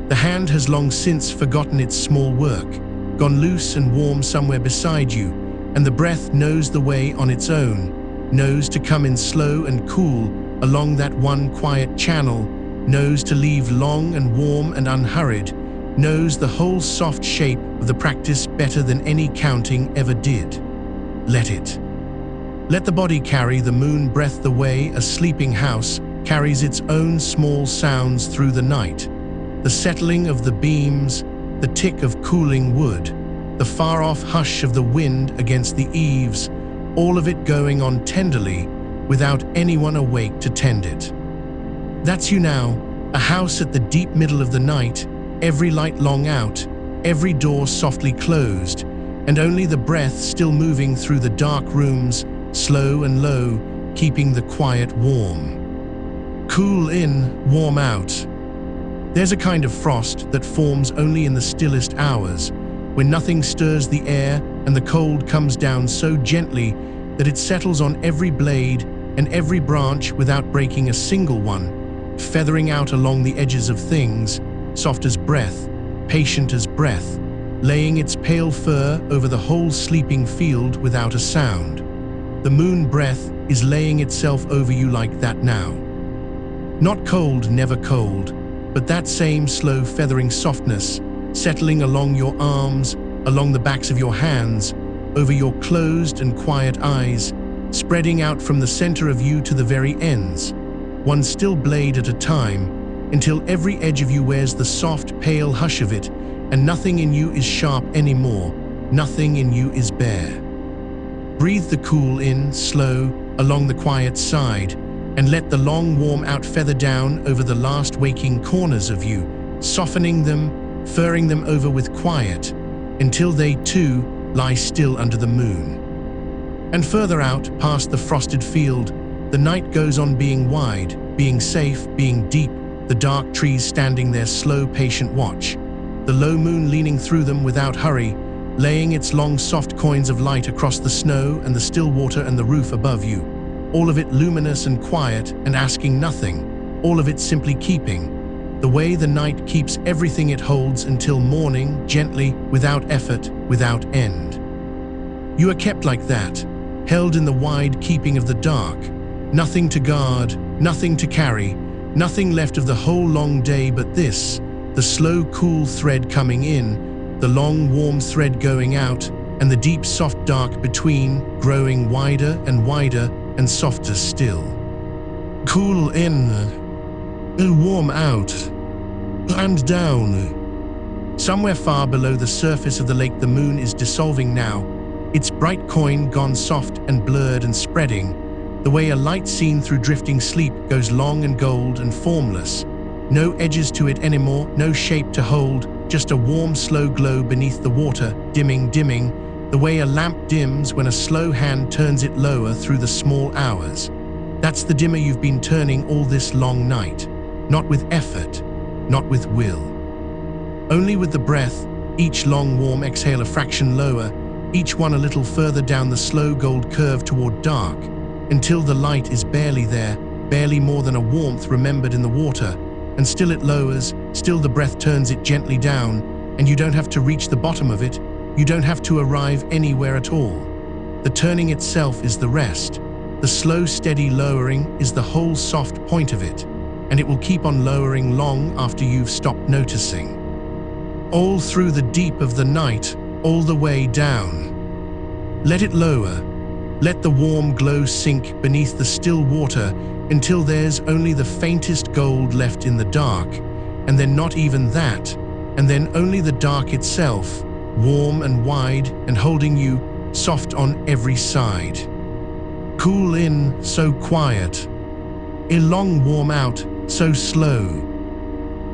The hand has long since forgotten its small work, gone loose and warm somewhere beside you, and the breath knows the way on its own, knows to come in slow and cool along that one quiet channel, knows to leave long and warm and unhurried, knows the whole soft shape of the practice better than any counting ever did. Let it. Let the body carry the moon breath the way a sleeping house carries its own small sounds through the night. The settling of the beams, the tick of cooling wood, the far-off hush of the wind against the eaves, all of it going on tenderly, without anyone awake to tend it. That's you now, a house at the deep middle of the night, every light long out, every door softly closed, and only the breath still moving through the dark rooms, slow and low, keeping the quiet warm. Cool in, warm out. There's a kind of frost that forms only in the stillest hours, when nothing stirs the air and the cold comes down so gently that it settles on every blade and every branch without breaking a single one, feathering out along the edges of things, soft as breath, patient as breath, laying its pale fur over the whole sleeping field without a sound. The moon breath is laying itself over you like that now. Not cold, never cold, but that same slow feathering softness, settling along your arms, along the backs of your hands, over your closed and quiet eyes, spreading out from the center of you to the very ends, one still blade at a time, until every edge of you wears the soft, pale hush of it, and nothing in you is sharp anymore, nothing in you is bare. Breathe the cool in, slow, along the quiet side, and let the long warm out feather down over the last waking corners of you, softening them, furring them over with quiet, until they too lie still under the moon. And further out, past the frosted field, the night goes on being wide, being safe, being deep, the dark trees standing their slow, patient watch, the low moon leaning through them without hurry, laying its long soft coins of light across the snow and the still water and the roof above you, all of it luminous and quiet and asking nothing, all of it simply keeping, the way the night keeps everything it holds until morning, gently, without effort, without end. You are kept like that, held in the wide keeping of the dark, nothing to guard, nothing to carry, nothing left of the whole long day but this, the slow cool thread coming in, the long warm thread going out, and the deep soft dark between, growing wider and softer still. Cool in, and warm out, and down. Somewhere far below the surface of the lake the moon is dissolving now, its bright coin gone soft and blurred and spreading, the way a light seen through drifting sleep goes long and gold and formless. No edges to it anymore, no shape to hold, just a warm, slow glow beneath the water, dimming, the way a lamp dims when a slow hand turns it lower through the small hours. That's the dimmer you've been turning all this long night. Not with effort, not with will. Only with the breath, each long warm exhale a fraction lower, each one a little further down the slow gold curve toward dark, until the light is barely there, barely more than a warmth remembered in the water, and still it lowers, still the breath turns it gently down, and you don't have to reach the bottom of it, you don't have to arrive anywhere at all. The turning itself is the rest. The slow, steady lowering is the whole soft point of it, and it will keep on lowering long after you've stopped noticing. All through the deep of the night, all the way down. Let it lower. Let the warm glow sink beneath the still water until there's only the faintest gold left in the dark, and then not even that, and then only the dark itself, warm and wide and holding you, soft on every side. Cool in, so quiet. Long warm out, so slow.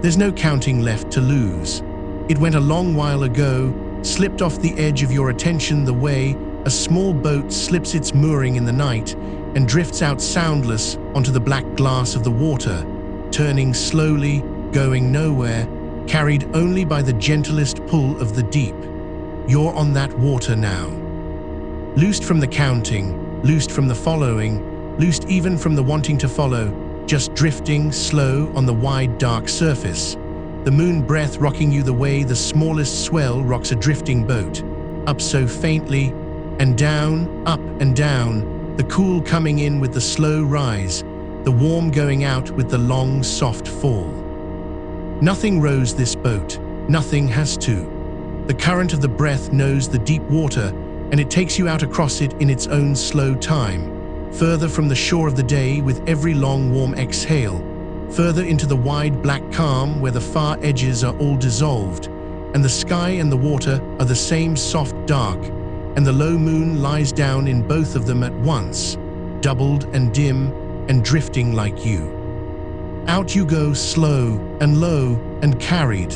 There's no counting left to lose. It went a long while ago, slipped off the edge of your attention the way a small boat slips its mooring in the night and drifts out soundless onto the black glass of the water, turning slowly, going nowhere, carried only by the gentlest pull of the deep. You're on that water now. Loosed from the counting, loosed from the following, loosed even from the wanting to follow, just drifting slow on the wide dark surface. The moon breath rocking you the way the smallest swell rocks a drifting boat, up so faintly, and down, up and down, the cool coming in with the slow rise, the warm going out with the long, soft fall. Nothing rows this boat, nothing has to. The current of the breath knows the deep water, and it takes you out across it in its own slow time, further from the shore of the day with every long, warm exhale, further into the wide black calm where the far edges are all dissolved, and the sky and the water are the same soft dark, and the low moon lies down in both of them at once, doubled and dim and drifting like you. Out you go slow and low and carried.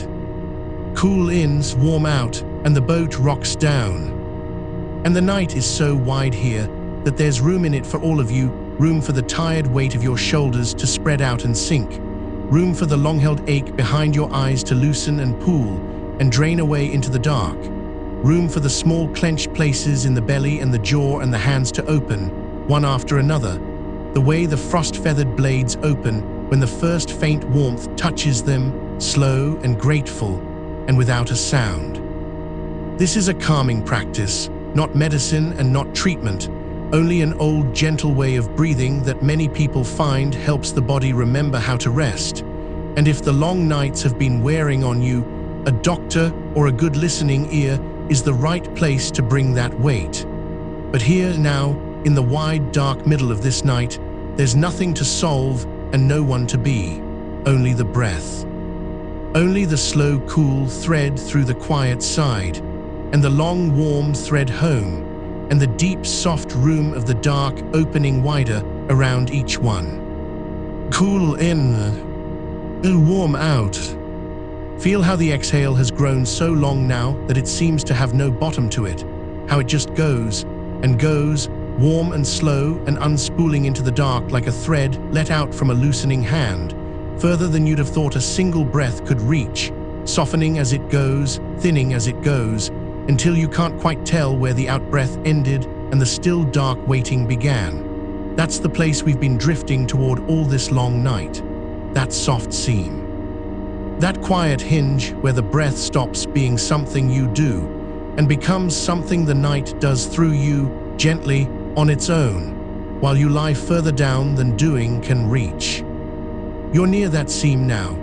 Cool ins warm out and the boat rocks down. And the night is so wide here that there's room in it for all of you, room for the tired weight of your shoulders to spread out and sink, room for the long-held ache behind your eyes to loosen and pool and drain away into the dark, room for the small clenched places in the belly and the jaw and the hands to open, one after another, the way the frost-feathered blades open when the first faint warmth touches them, slow and grateful, and without a sound. This is a calming practice, not medicine and not treatment, only an old gentle way of breathing that many people find helps the body remember how to rest. And if the long nights have been wearing on you, a doctor or a good listening ear is the right place to bring that weight. But here now, in the wide dark middle of this night, there's nothing to solve and no one to be, only the breath. Only the slow, cool thread through the quiet side, and the long, warm thread home, and the deep, soft room of the dark opening wider around each one. Cool in, warm out. Feel how the exhale has grown so long now that it seems to have no bottom to it, how it just goes and goes, warm and slow and unspooling into the dark like a thread let out from a loosening hand, further than you'd have thought a single breath could reach, softening as it goes, thinning as it goes, until you can't quite tell where the out-breath ended and the still dark waiting began. That's the place we've been drifting toward all this long night, that soft seam. That quiet hinge where the breath stops being something you do and becomes something the night does through you, gently, on its own, while you lie further down than doing can reach. You're near that seam now.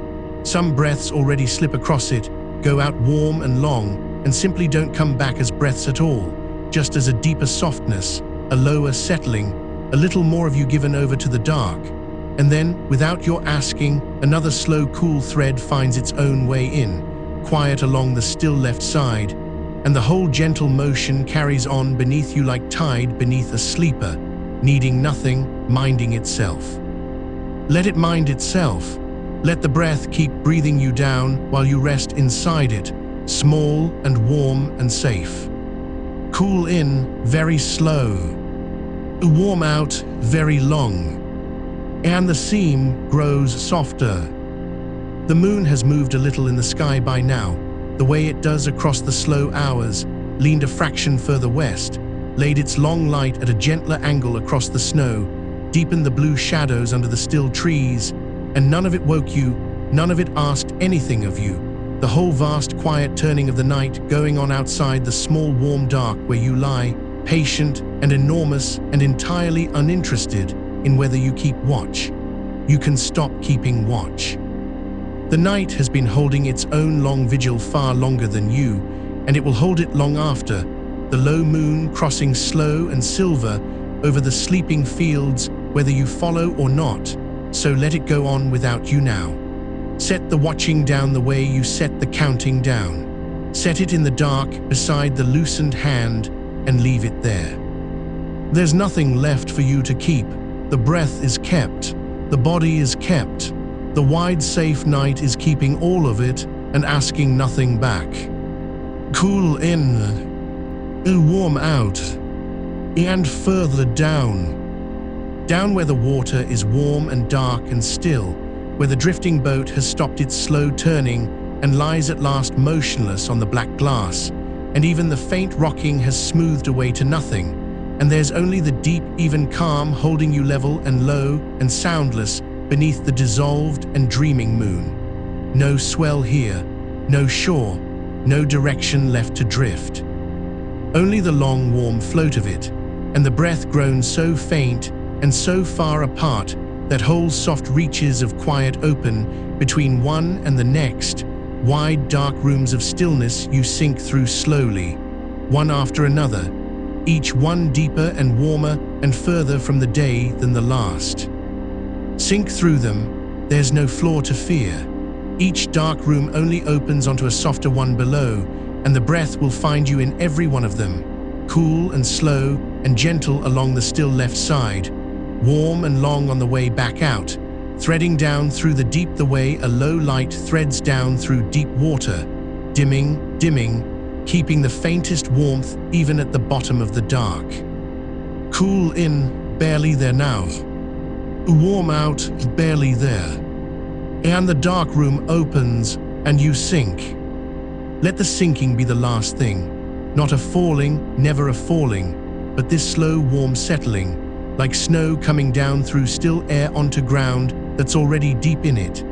Some breaths already slip across it, go out warm and long, and simply don't come back as breaths at all, just as a deeper softness, a lower settling, a little more of you given over to the dark. And then, without your asking, another slow, cool thread finds its own way in, quiet along the still left side, and the whole gentle motion carries on beneath you like tide beneath a sleeper, needing nothing, minding itself. Let it mind itself. Let the breath keep breathing you down while you rest inside it, small and warm and safe. Cool in, very slow. Warm out, very long. And the seam grows softer. The moon has moved a little in the sky by now, the way it does across the slow hours, leaned a fraction further west, laid its long light at a gentler angle across the snow, deepened the blue shadows under the still trees, and none of it woke you, none of it asked anything of you. The whole vast quiet turning of the night going on outside the small warm dark where you lie, patient and enormous and entirely uninterested in whether you keep watch. You can stop keeping watch. The night has been holding its own long vigil far longer than you, and it will hold it long after, the low moon crossing slow and silver over the sleeping fields whether you follow or not, so let it go on without you now. Set the watching down the way you set the counting down. Set it in the dark beside the loosened hand and leave it there. There's nothing left for you to keep. The breath is kept. The body is kept. The wide, safe night is keeping all of it and asking nothing back. Cool in, warm out, and further down. Down where the water is warm and dark and still, where the drifting boat has stopped its slow turning and lies at last motionless on the black glass, and even the faint rocking has smoothed away to nothing, and there's only the deep, even calm holding you level and low and soundless beneath the dissolved and dreaming moon. No swell here, no shore, no direction left to drift. Only the long, warm float of it, and the breath grown so faint and so far apart that whole soft reaches of quiet open between one and the next, wide dark rooms of stillness you sink through slowly, one after another, each one deeper and warmer and further from the day than the last. Sink through them, there's no floor to fear. Each dark room only opens onto a softer one below, and the breath will find you in every one of them, cool and slow and gentle along the still left side, warm and long on the way back out, threading down through the deep the way a low light threads down through deep water, dimming, dimming, keeping the faintest warmth even at the bottom of the dark. Cool in, barely there now. Warm out, barely there. And the dark room opens, and you sink. Let the sinking be the last thing. Not a falling, never a falling, but this slow, warm settling, like snow coming down through still air onto ground that's already deep in it,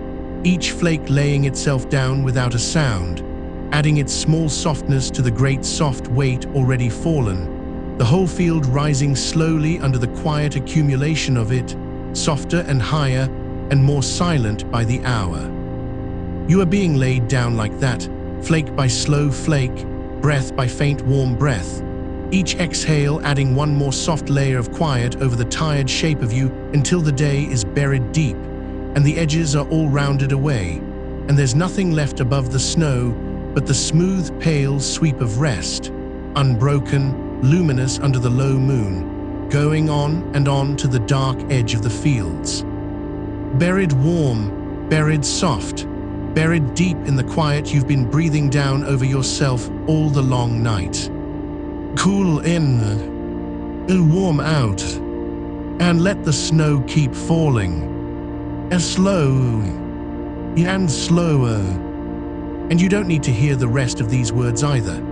each flake laying itself down without a sound, adding its small softness to the great soft weight already fallen, the whole field rising slowly under the quiet accumulation of it, softer and higher and more silent by the hour. You are being laid down like that, flake by slow flake, breath by faint warm breath, each exhale adding one more soft layer of quiet over the tired shape of you until the day is buried deep, and the edges are all rounded away, and there's nothing left above the snow but the smooth, pale sweep of rest, unbroken, luminous under the low moon, going on and on to the dark edge of the fields. Buried warm, buried soft, buried deep in the quiet you've been breathing down over yourself all the long night. Cool in and warm out, and let the snow keep falling, as slow and slower. And you don't need to hear the rest of these words either.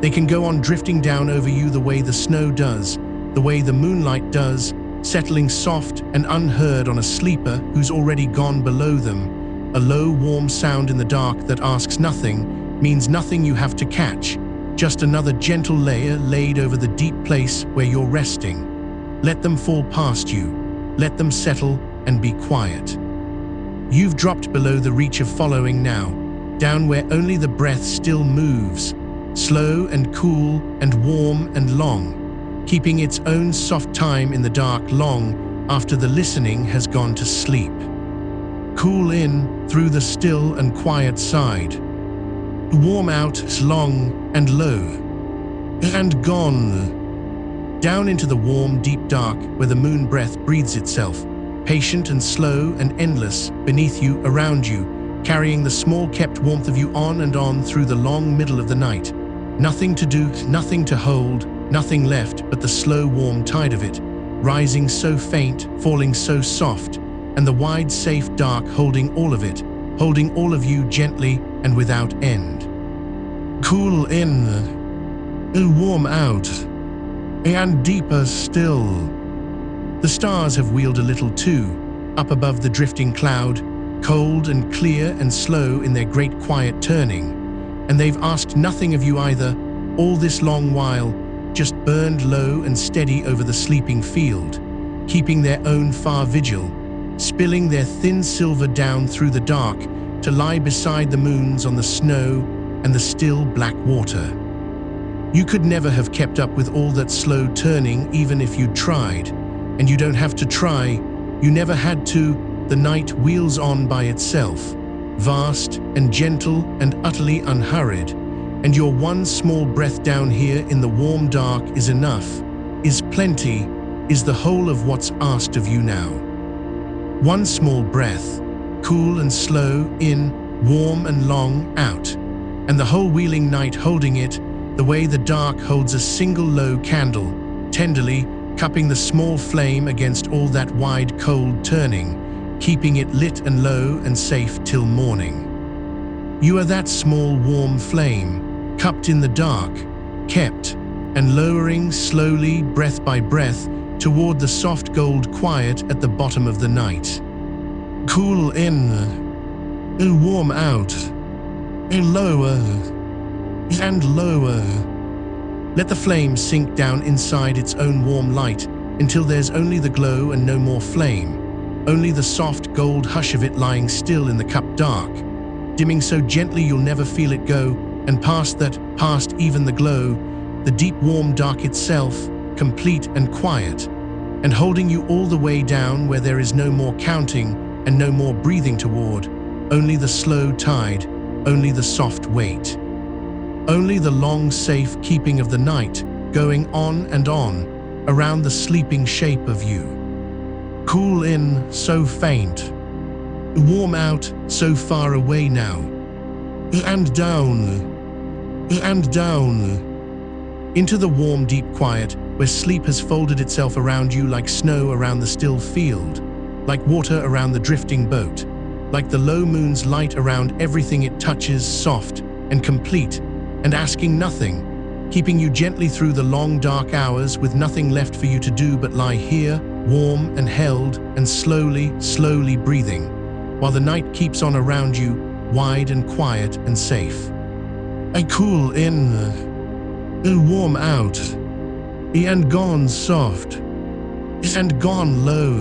They can go on drifting down over you the way the snow does, the way the moonlight does, settling soft and unheard on a sleeper who's already gone below them. A low, warm sound in the dark that asks nothing, means nothing you have to catch, just another gentle layer laid over the deep place where you're resting. Let them fall past you, let them settle and be quiet. You've dropped below the reach of following now, down where only the breath still moves, slow and cool and warm and long, keeping its own soft time in the dark long after the listening has gone to sleep. Cool in through the still and quiet side. Warm out long and low. And gone. Down into the warm, deep dark where the moon breath breathes itself, patient and slow and endless, beneath you, around you, carrying the small kept warmth of you on and on through the long middle of the night. Nothing to do, nothing to hold, nothing left but the slow warm tide of it, rising so faint, falling so soft, and the wide safe dark holding all of it, holding all of you gently and without end. Cool in, and warm out, and deeper still. The stars have wheeled a little too, up above the drifting cloud, cold and clear and slow in their great quiet turning, and they've asked nothing of you either, all this long while, just burned low and steady over the sleeping field, keeping their own far vigil, spilling their thin silver down through the dark to lie beside the moons on the snow and the still black water. You could never have kept up with all that slow turning even if you'd tried, and you don't have to try, you never had to. The night wheels on by itself, vast and gentle and utterly unhurried, and your one small breath down here in the warm dark is enough, is plenty, is the whole of what's asked of you now. One small breath, cool and slow in, warm and long out, and the whole wheeling night holding it, the way the dark holds a single low candle, tenderly cupping the small flame against all that wide cold turning, keeping it lit and low and safe till morning. You are that small warm flame, cupped in the dark, kept, and lowering slowly, breath by breath, toward the soft gold quiet at the bottom of the night. Cool in, and warm out, and lower, and lower. Let the flame sink down inside its own warm light until there's only the glow and no more flame. Only the soft gold hush of it lying still in the cup dark, dimming so gently you'll never feel it go, and past that, past even the glow, the deep warm dark itself, complete and quiet, and holding you all the way down where there is no more counting and no more breathing toward, only the slow tide, only the soft weight. Only the long safe keeping of the night, going on and on, around the sleeping shape of you. Cool in, so faint. Warm out, so far away now. And down. And down. Into the warm, deep quiet, where sleep has folded itself around you like snow around the still field, like water around the drifting boat, like the low moon's light around everything it touches, soft and complete, and asking nothing, keeping you gently through the long dark hours with nothing left for you to do but lie here, warm and held and slowly, slowly breathing, while the night keeps on around you, wide and quiet and safe. I cool in, and warm out, and gone soft, and gone low,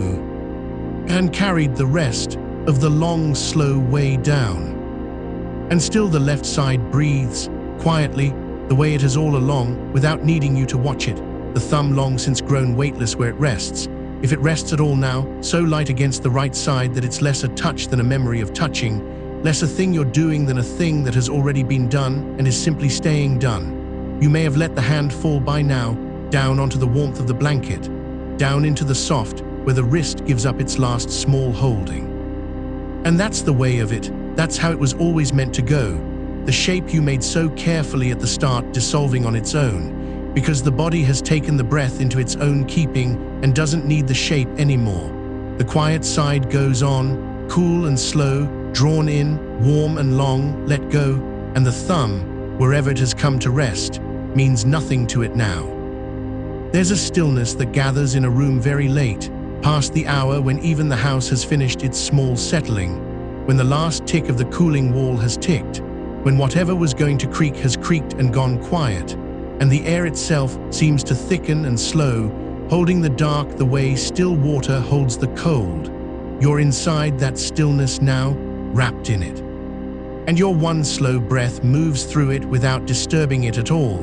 and carried the rest of the long, slow way down. And still the left side breathes, quietly, the way it has all along, without needing you to watch it, the thumb long since grown weightless where it rests, If it rests at all now, so light against the right side that it's less a touch than a memory of touching, less a thing you're doing than a thing that has already been done and is simply staying done. You may have let the hand fall by now, down onto the warmth of the blanket, down into the soft, where the wrist gives up its last small holding. And that's the way of it. That's how it was always meant to go. The shape you made so carefully at the start dissolving on its own, because the body has taken the breath into its own keeping and doesn't need the shape anymore. The quiet side goes on, cool and slow, drawn in, warm and long, let go, and the thumb, wherever it has come to rest, means nothing to it now. There's a stillness that gathers in a room very late, past the hour when even the house has finished its small settling, when the last tick of the cooling wall has ticked, when whatever was going to creak has creaked and gone quiet, and the air itself seems to thicken and slow, holding the dark the way still water holds the cold. You're inside that stillness now, wrapped in it. And your one slow breath moves through it without disturbing it at all,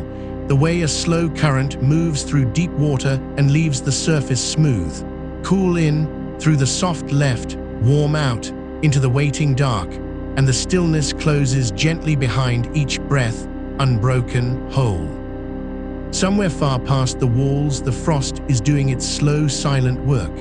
the way a slow current moves through deep water and leaves the surface smooth. Cool in, through the soft left, warm out, into the waiting dark, and the stillness closes gently behind each breath, unbroken, whole. Somewhere far past the walls, the frost is doing its slow, silent work,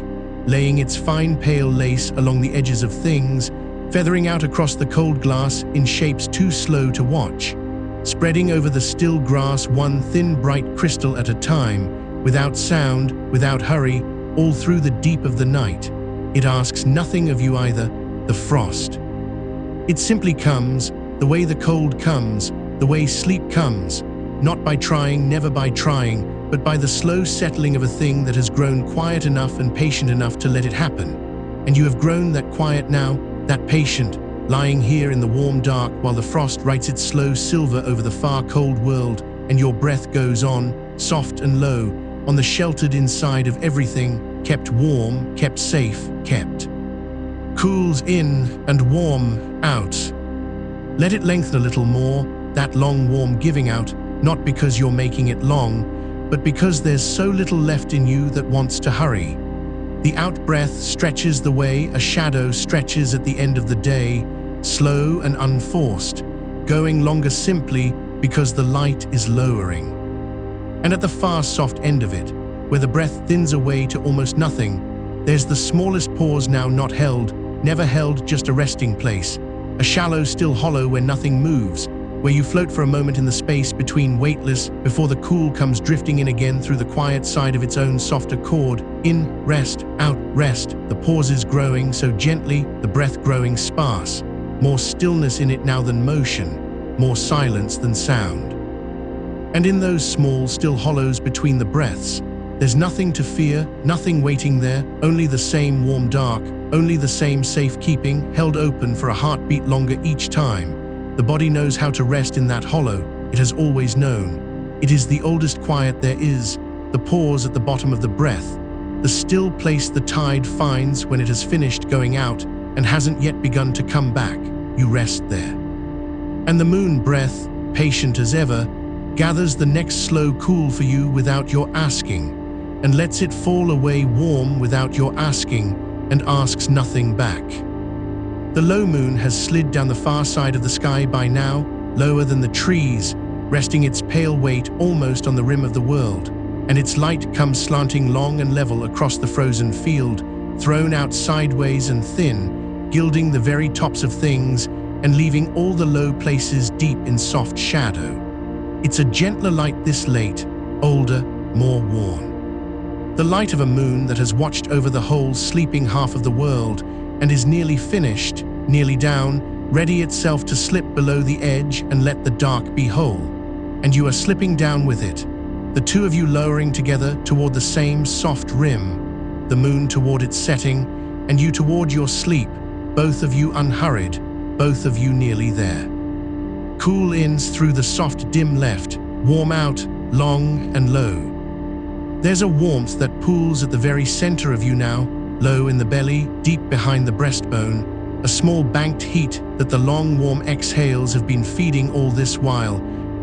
laying its fine pale lace along the edges of things, feathering out across the cold glass in shapes too slow to watch, spreading over the still grass one thin bright crystal at a time, without sound, without hurry, all through the deep of the night. It asks nothing of you either, the frost. It simply comes, the way the cold comes, the way sleep comes, not by trying, never by trying, but by the slow settling of a thing that has grown quiet enough and patient enough to let it happen. And you have grown that quiet now, that patient, lying here in the warm dark while the frost writes its slow silver over the far cold world, and your breath goes on, soft and low, on the sheltered inside of everything, kept warm, kept safe, kept. Cools in and warm out. Let it lengthen a little more, that long warm giving out, not because you're making it long, but because there's so little left in you that wants to hurry. The out-breath stretches the way a shadow stretches at the end of the day, slow and unforced, going longer simply because the light is lowering. And at the far soft end of it, where the breath thins away to almost nothing, there's the smallest pause now not held, never held, just a resting place, a shallow, still hollow where nothing moves, where you float for a moment in the space between, weightless, before the cool comes drifting in again through the quiet side of its own soft accord. In, rest, out, rest, the pauses growing so gently, the breath growing sparse, more stillness in it now than motion, more silence than sound. And in those small, still hollows between the breaths, there's nothing to fear, nothing waiting there, only the same warm dark, only the same safekeeping, held open for a heartbeat longer each time. The body knows how to rest in that hollow, it has always known. It is the oldest quiet there is, the pause at the bottom of the breath, the still place the tide finds when it has finished going out and hasn't yet begun to come back. You rest there. And the moon breath, patient as ever, gathers the next slow cool for you without your asking, and lets it fall away warm without your asking, and asks nothing back. The low moon has slid down the far side of the sky by now, lower than the trees, resting its pale weight almost on the rim of the world, and its light comes slanting long and level across the frozen field, thrown out sideways and thin, gilding the very tops of things and leaving all the low places deep in soft shadow. It's a gentler light this late, older, more worn. The light of a moon that has watched over the whole sleeping half of the world and is nearly finished, nearly down, ready itself to slip below the edge and let the dark be whole. And you are slipping down with it, the two of you lowering together toward the same soft rim, the moon toward its setting, and you toward your sleep, both of you unhurried, both of you nearly there. Cool ins through the soft dim left, warm out, long and low. There's a warmth that pools at the very center of you now, low in the belly, deep behind the breastbone, a small banked heat that the long warm exhales have been feeding all this while,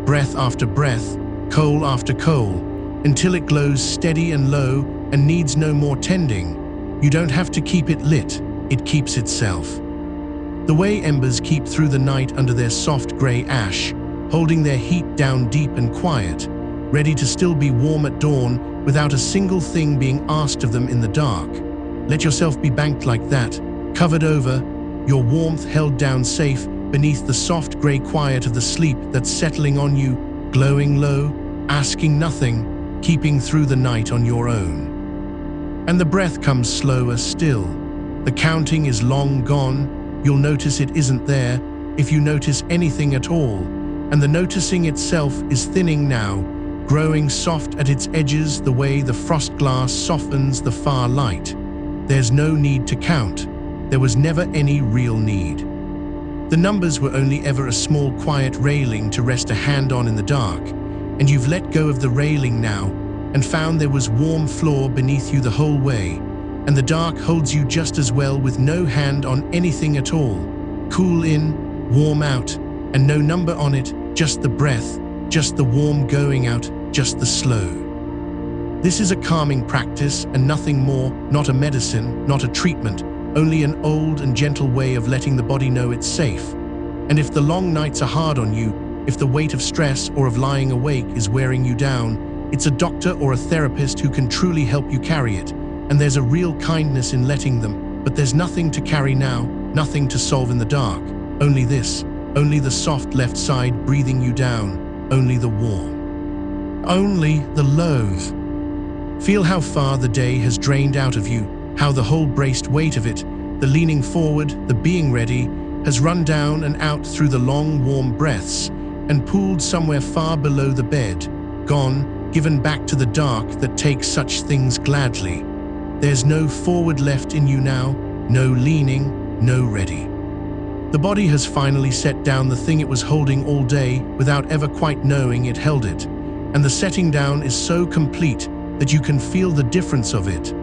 breath after breath, coal after coal, until it glows steady and low, and needs no more tending. You don't have to keep it lit, it keeps itself. The way embers keep through the night under their soft grey ash, holding their heat down deep and quiet, ready to still be warm at dawn without a single thing being asked of them in the dark. Let yourself be banked like that, covered over, your warmth held down safe beneath the soft grey quiet of the sleep that's settling on you, glowing low, asking nothing, keeping through the night on your own. And the breath comes slower still. The counting is long gone. You'll notice it isn't there, if you notice anything at all, and the noticing itself is thinning now, growing soft at its edges the way the frost glass softens the far light. There's no need to count. There was never any real need. The numbers were only ever a small quiet railing to rest a hand on in the dark, and you've let go of the railing now and found there was warm floor beneath you the whole way, and the dark holds you just as well with no hand on anything at all. Cool in, warm out, and no number on it, just the breath, just the warm going out, just the slow. This is a calming practice and nothing more, not a medicine, not a treatment, only an old and gentle way of letting the body know it's safe. And if the long nights are hard on you, if the weight of stress or of lying awake is wearing you down, it's a doctor or a therapist who can truly help you carry it. And there's a real kindness in letting them, but there's nothing to carry now, nothing to solve in the dark. Only this, only the soft left side breathing you down, only the warm, only the loathe. Feel how far the day has drained out of you, how the whole braced weight of it, the leaning forward, the being ready, has run down and out through the long warm breaths and pooled somewhere far below the bed, gone, given back to the dark that takes such things gladly. There's no forward left in you now, no leaning, no ready. The body has finally set down the thing it was holding all day without ever quite knowing it held it, and the setting down is so complete that you can feel the difference of it.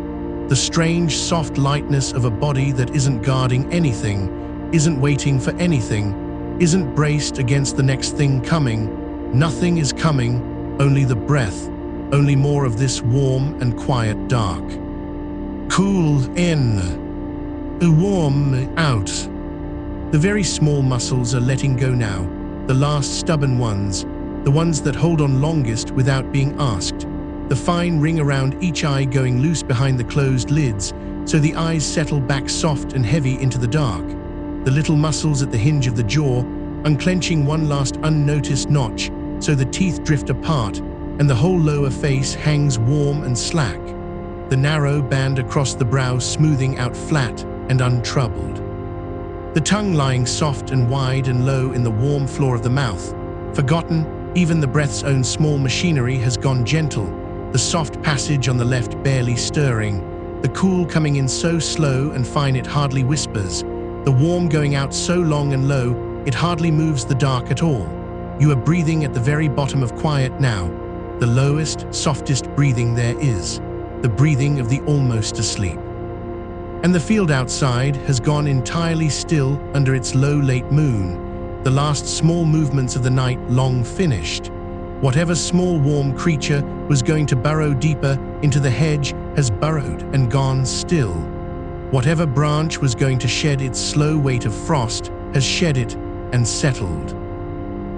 The strange, soft lightness of a body that isn't guarding anything, isn't waiting for anything, isn't braced against the next thing coming. Nothing is coming, only the breath, only more of this warm and quiet dark. Cool in, warm out. The very small muscles are letting go now, the last stubborn ones, the ones that hold on longest without being asked. The fine ring around each eye going loose behind the closed lids, so the eyes settle back soft and heavy into the dark. The little muscles at the hinge of the jaw, unclenching one last unnoticed notch, so the teeth drift apart, and the whole lower face hangs warm and slack. The narrow band across the brow smoothing out flat and untroubled. The tongue lying soft and wide and low in the warm floor of the mouth. Forgotten, even the breath's own small machinery has gone gentle. The soft passage on the left barely stirring, the cool coming in so slow and fine it hardly whispers, the warm going out so long and low it hardly moves the dark at all. You are breathing at the very bottom of quiet now, the lowest, softest breathing there is, the breathing of the almost asleep. And the field outside has gone entirely still under its low late moon, the last small movements of the night long finished. Whatever small warm creature was going to burrow deeper into the hedge has burrowed and gone still. Whatever branch was going to shed its slow weight of frost has shed it and settled.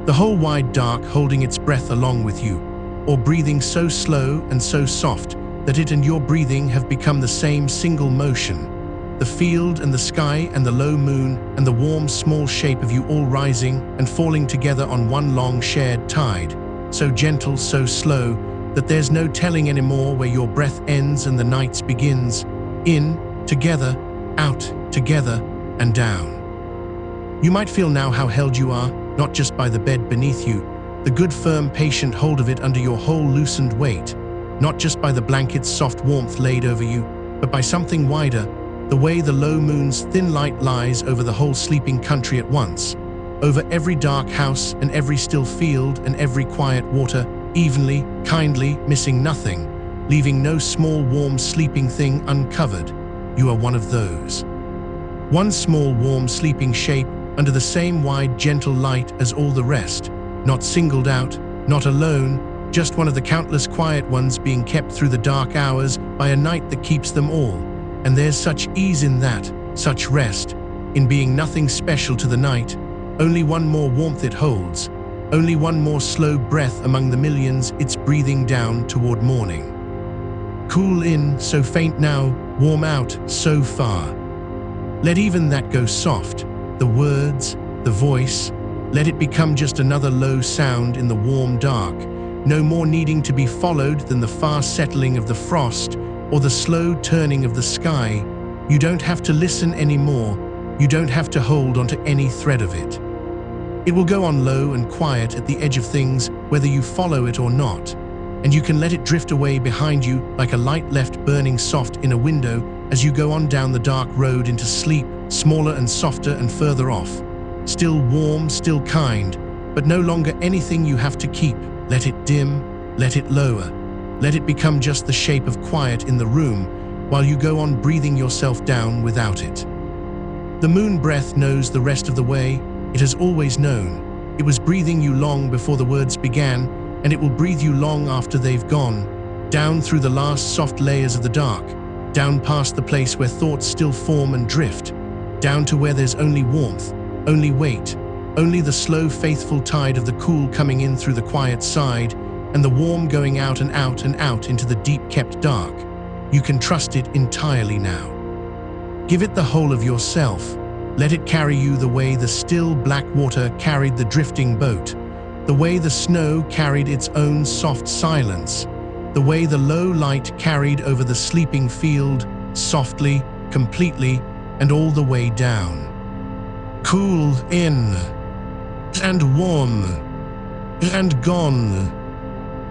The whole wide dark holding its breath along with you, or breathing so slow and so soft that it and your breathing have become the same single motion. The field and the sky and the low moon and the warm small shape of you all rising and falling together on one long shared tide. So gentle, so slow, that there's no telling anymore where your breath ends and the night's begins. In, together, out, together, and down. You might feel now how held you are, not just by the bed beneath you, the good firm patient hold of it under your whole loosened weight, not just by the blanket's soft warmth laid over you, but by something wider, the way the low moon's thin light lies over the whole sleeping country at once. Over every dark house and every still field and every quiet water, evenly, kindly, missing nothing, leaving no small warm sleeping thing uncovered. You are one of those. One small warm sleeping shape under the same wide gentle light as all the rest, not singled out, not alone, just one of the countless quiet ones being kept through the dark hours by a night that keeps them all. And there's such ease in that, such rest, in being nothing special to the night, only one more warmth it holds, only one more slow breath among the millions it's breathing down toward morning. Cool in, so faint now, warm out, so far. Let even that go soft, the words, the voice, let it become just another low sound in the warm dark, no more needing to be followed than the fast settling of the frost or the slow turning of the sky. You don't have to listen anymore, you don't have to hold onto any thread of it. It will go on low and quiet at the edge of things whether you follow it or not, and you can let it drift away behind you like a light left burning soft in a window as you go on down the dark road into sleep, smaller and softer and further off. Still warm, still kind, but no longer anything you have to keep. Let it dim, let it lower, let it become just the shape of quiet in the room while you go on breathing yourself down without it. The moon breath knows the rest of the way. It has always known. It was breathing you long before the words began, and it will breathe you long after they've gone, down through the last soft layers of the dark, down past the place where thoughts still form and drift, down to where there's only warmth, only weight, only the slow, faithful tide of the cool coming in through the quiet side, and the warm going out and out and out into the deep-kept dark. You can trust it entirely now. Give it the whole of yourself. Let it carry you the way the still black water carried the drifting boat, the way the snow carried its own soft silence, the way the low light carried over the sleeping field, softly, completely, and all the way down. Cool in, and warm, and gone.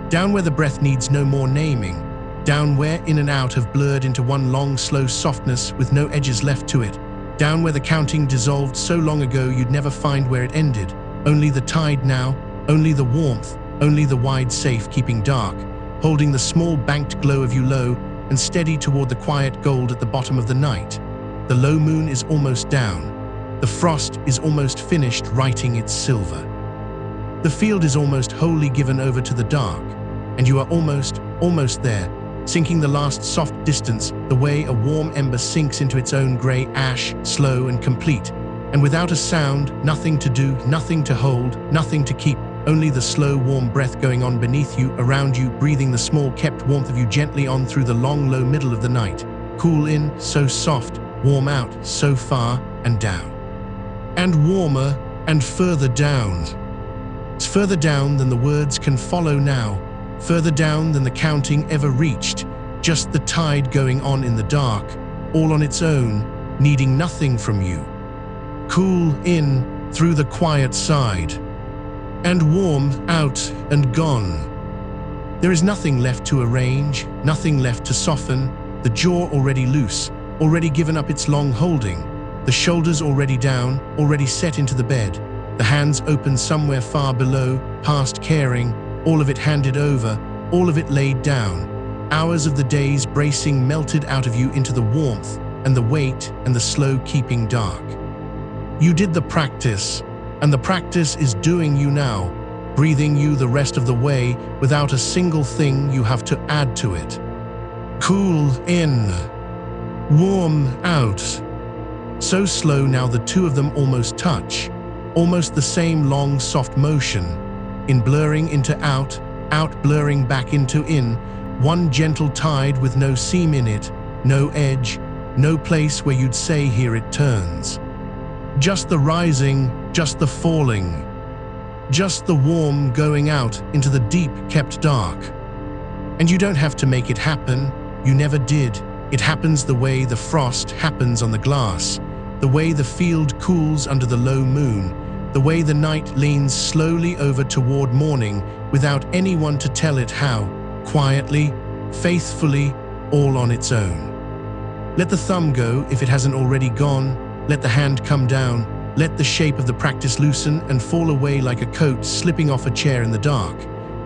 Down where the breath needs no more naming, down where in and out have blurred into one long, slow softness with no edges left to it, down where the counting dissolved so long ago you'd never find where it ended. Only the tide now, only the warmth, only the wide safe keeping dark, holding the small banked glow of you low and steady toward the quiet gold at the bottom of the night. The low moon is almost down. The frost is almost finished writing its silver. The field is almost wholly given over to the dark, and you are almost there, sinking the last soft distance the way a warm ember sinks into its own grey ash, slow and complete, and without a sound, nothing to do, nothing to hold, nothing to keep, only the slow warm breath going on beneath you, around you, breathing the small kept warmth of you gently on through the long low middle of the night. Cool in, so soft, warm out, so far and down. And warmer and further down. It's further down than the words can follow now, further down than the counting ever reached, just the tide going on in the dark, all on its own, needing nothing from you. Cool in through the quiet side, and warm out and gone. There is nothing left to arrange, nothing left to soften, the jaw already loose, already given up its long holding, the shoulders already down, already set into the bed, the hands open somewhere far below, past caring, all of it handed over, all of it laid down, hours of the days bracing melted out of you into the warmth and the weight and the slow keeping dark. You did the practice, and the practice is doing you now, breathing you the rest of the way without a single thing you have to add to it. Cool in, warm out. So slow now the two of them almost touch, almost the same long soft motion, in blurring into out, out blurring back into in, one gentle tide with no seam in it, no edge, no place where you'd say here it turns. Just the rising, just the falling, just the warm going out into the deep kept dark. And you don't have to make it happen, you never did. It happens the way the frost happens on the glass, the way the field cools under the low moon, the way the night leans slowly over toward morning without anyone to tell it how, quietly, faithfully, all on its own. Let the thumb go if it hasn't already gone, let the hand come down, let the shape of the practice loosen and fall away like a coat slipping off a chair in the dark.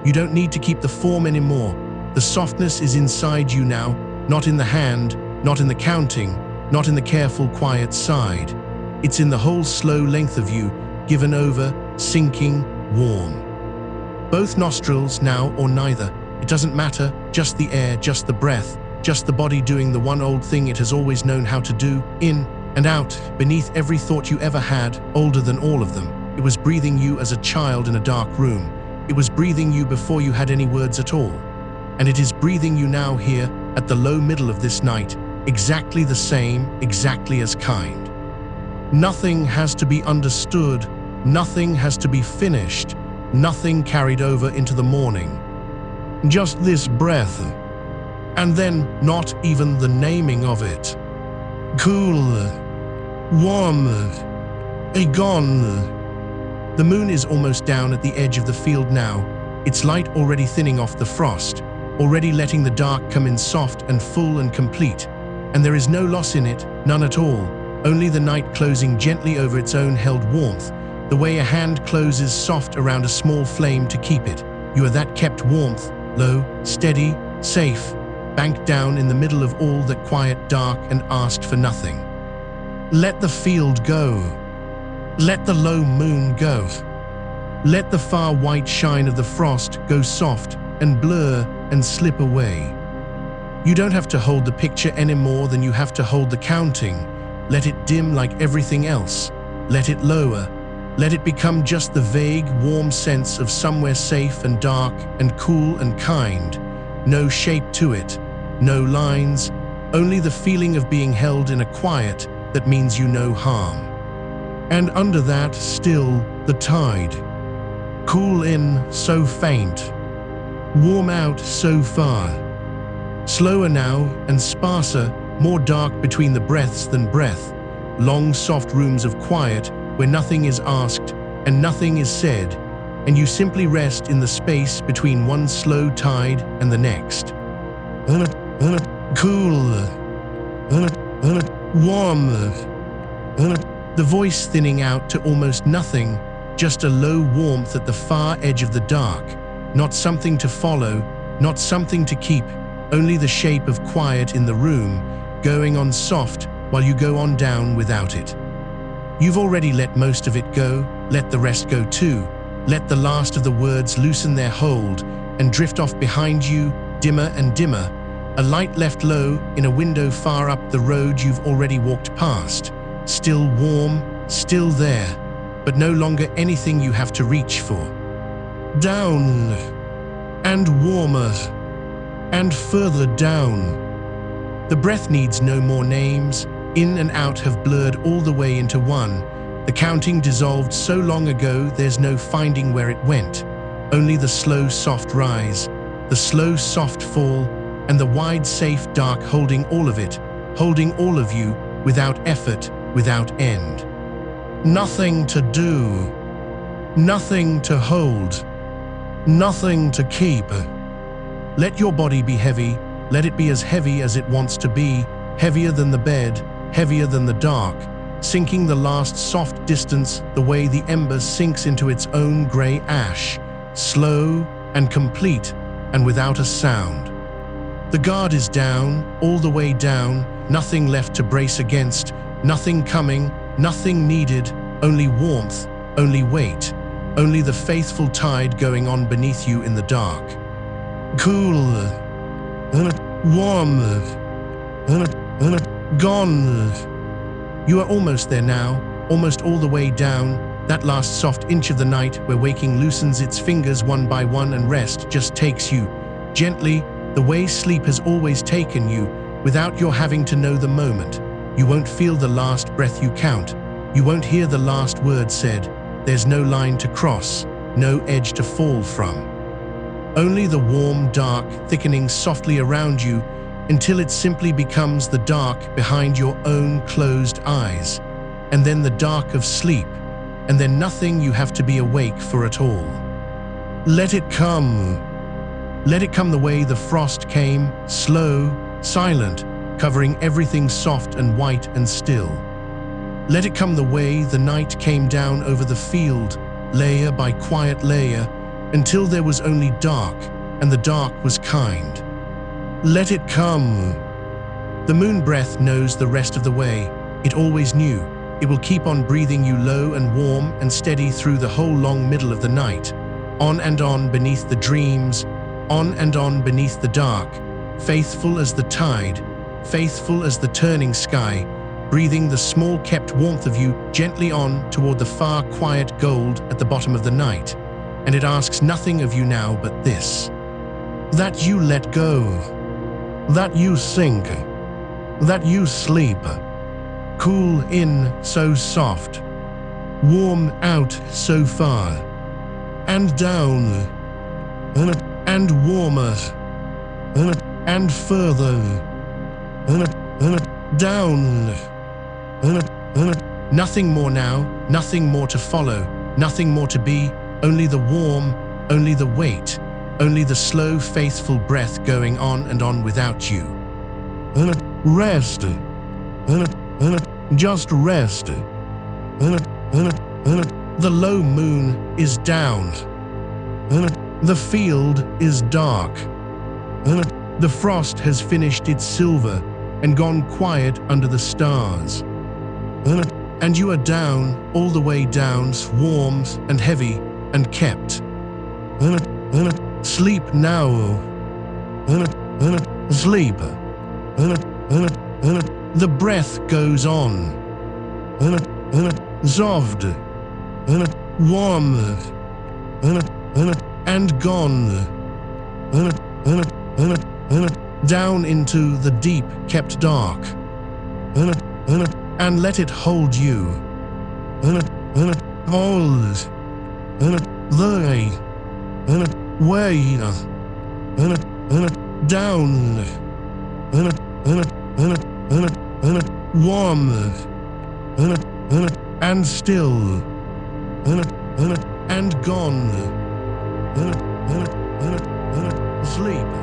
You don't need to keep the form anymore. The softness is inside you now, not in the hand, not in the counting, not in the careful, quiet side. It's in the whole slow length of you, given over, sinking, warm. Both nostrils now or neither. It doesn't matter, just the air, just the breath, just the body doing the one old thing it has always known how to do, in and out, beneath every thought you ever had, older than all of them. It was breathing you as a child in a dark room. It was breathing you before you had any words at all. And it is breathing you now here, at the low middle of this night, exactly the same, exactly as kind. Nothing has to be understood, nothing has to be finished, nothing carried over into the morning. Just this breath, and then not even the naming of it. Cool, warm, gone. The moon is almost down at the edge of the field now, its light already thinning off the frost, already letting the dark come in soft and full and complete. And there is no loss in it, none at all, only the night closing gently over its own held warmth, the way a hand closes soft around a small flame to keep it. You are that kept warmth, low, steady, safe, banked down in the middle of all that quiet, dark, and asked for nothing. Let the field go. Let the low moon go. Let the far white shine of the frost go soft and blur and slip away. You don't have to hold the picture any more than you have to hold the counting. Let it dim like everything else. Let it lower. Let it become just the vague, warm sense of somewhere safe and dark and cool and kind. No shape to it, no lines, only the feeling of being held in a quiet that means you no harm. And under that, still, the tide. Cool in, so faint. Warm out, so far. Slower now and sparser, more dark between the breaths than breath. Long, soft rooms of quiet where nothing is asked and nothing is said, and you simply rest in the space between one slow tide and the next. Cool. Warm. The voice thinning out to almost nothing, just a low warmth at the far edge of the dark, not something to follow, not something to keep, only the shape of quiet in the room, going on soft while you go on down without it. You've already let most of it go, let the rest go too. Let the last of the words loosen their hold and drift off behind you, dimmer and dimmer, a light left low in a window far up the road you've already walked past. Still warm, still there, but no longer anything you have to reach for. Down, and warmer, and further down. The breath needs no more names. In and out have blurred all the way into one. The counting dissolved so long ago there's no finding where it went. Only the slow, soft rise, the slow, soft fall, and the wide, safe dark holding all of it, holding all of you, without effort, without end. Nothing to do, nothing to hold, nothing to keep. Let your body be heavy, let it be as heavy as it wants to be, heavier than the bed, heavier than the dark, sinking the last soft distance the way the ember sinks into its own gray ash, slow and complete and without a sound. The guard is down, all the way down, nothing left to brace against, nothing coming, nothing needed, only warmth, only weight, only the faithful tide going on beneath you in the dark. Cool, warm, gone. You are almost there now, almost all the way down, that last soft inch of the night where waking loosens its fingers one by one and rest just takes you, gently, the way sleep has always taken you, without your having to know the moment. You won't feel the last breath you count. You won't hear the last word said. There's no line to cross, no edge to fall from. Only the warm dark thickening softly around you until it simply becomes the dark behind your own closed eyes, and then the dark of sleep, and then nothing you have to be awake for at all. Let it come. Let it come the way the frost came, slow, silent, covering everything soft and white and still. Let it come the way the night came down over the field, layer by quiet layer, until there was only dark, and the dark was kind. Let it come. The moon breath knows the rest of the way. It always knew. It will keep on breathing you low and warm and steady through the whole long middle of the night, and on beneath the dreams, on and on beneath the dark, faithful as the tide, faithful as the turning sky, breathing the small kept warmth of you gently on toward the far quiet gold at the bottom of the night. And it asks nothing of you now but this: that you let go, that you sink, that you sleep, cool in so soft, warm out so far, and down, and warmer, and further, down. Nothing more now, nothing more to follow, nothing more to be, only the warm, only the weight, only the slow, faithful breath going on and on without you. Rest. Just rest. The low moon is down. The field is dark. The frost has finished its silver and gone quiet under the stars. And you are down, all the way down, warm and heavy and kept. Sleep now. Sleep. The breath goes on. Soft. Warm. And gone. Down into the deep kept dark. And let it hold you. Hold. The way. Down. Warm. And still. And gone. Sleep.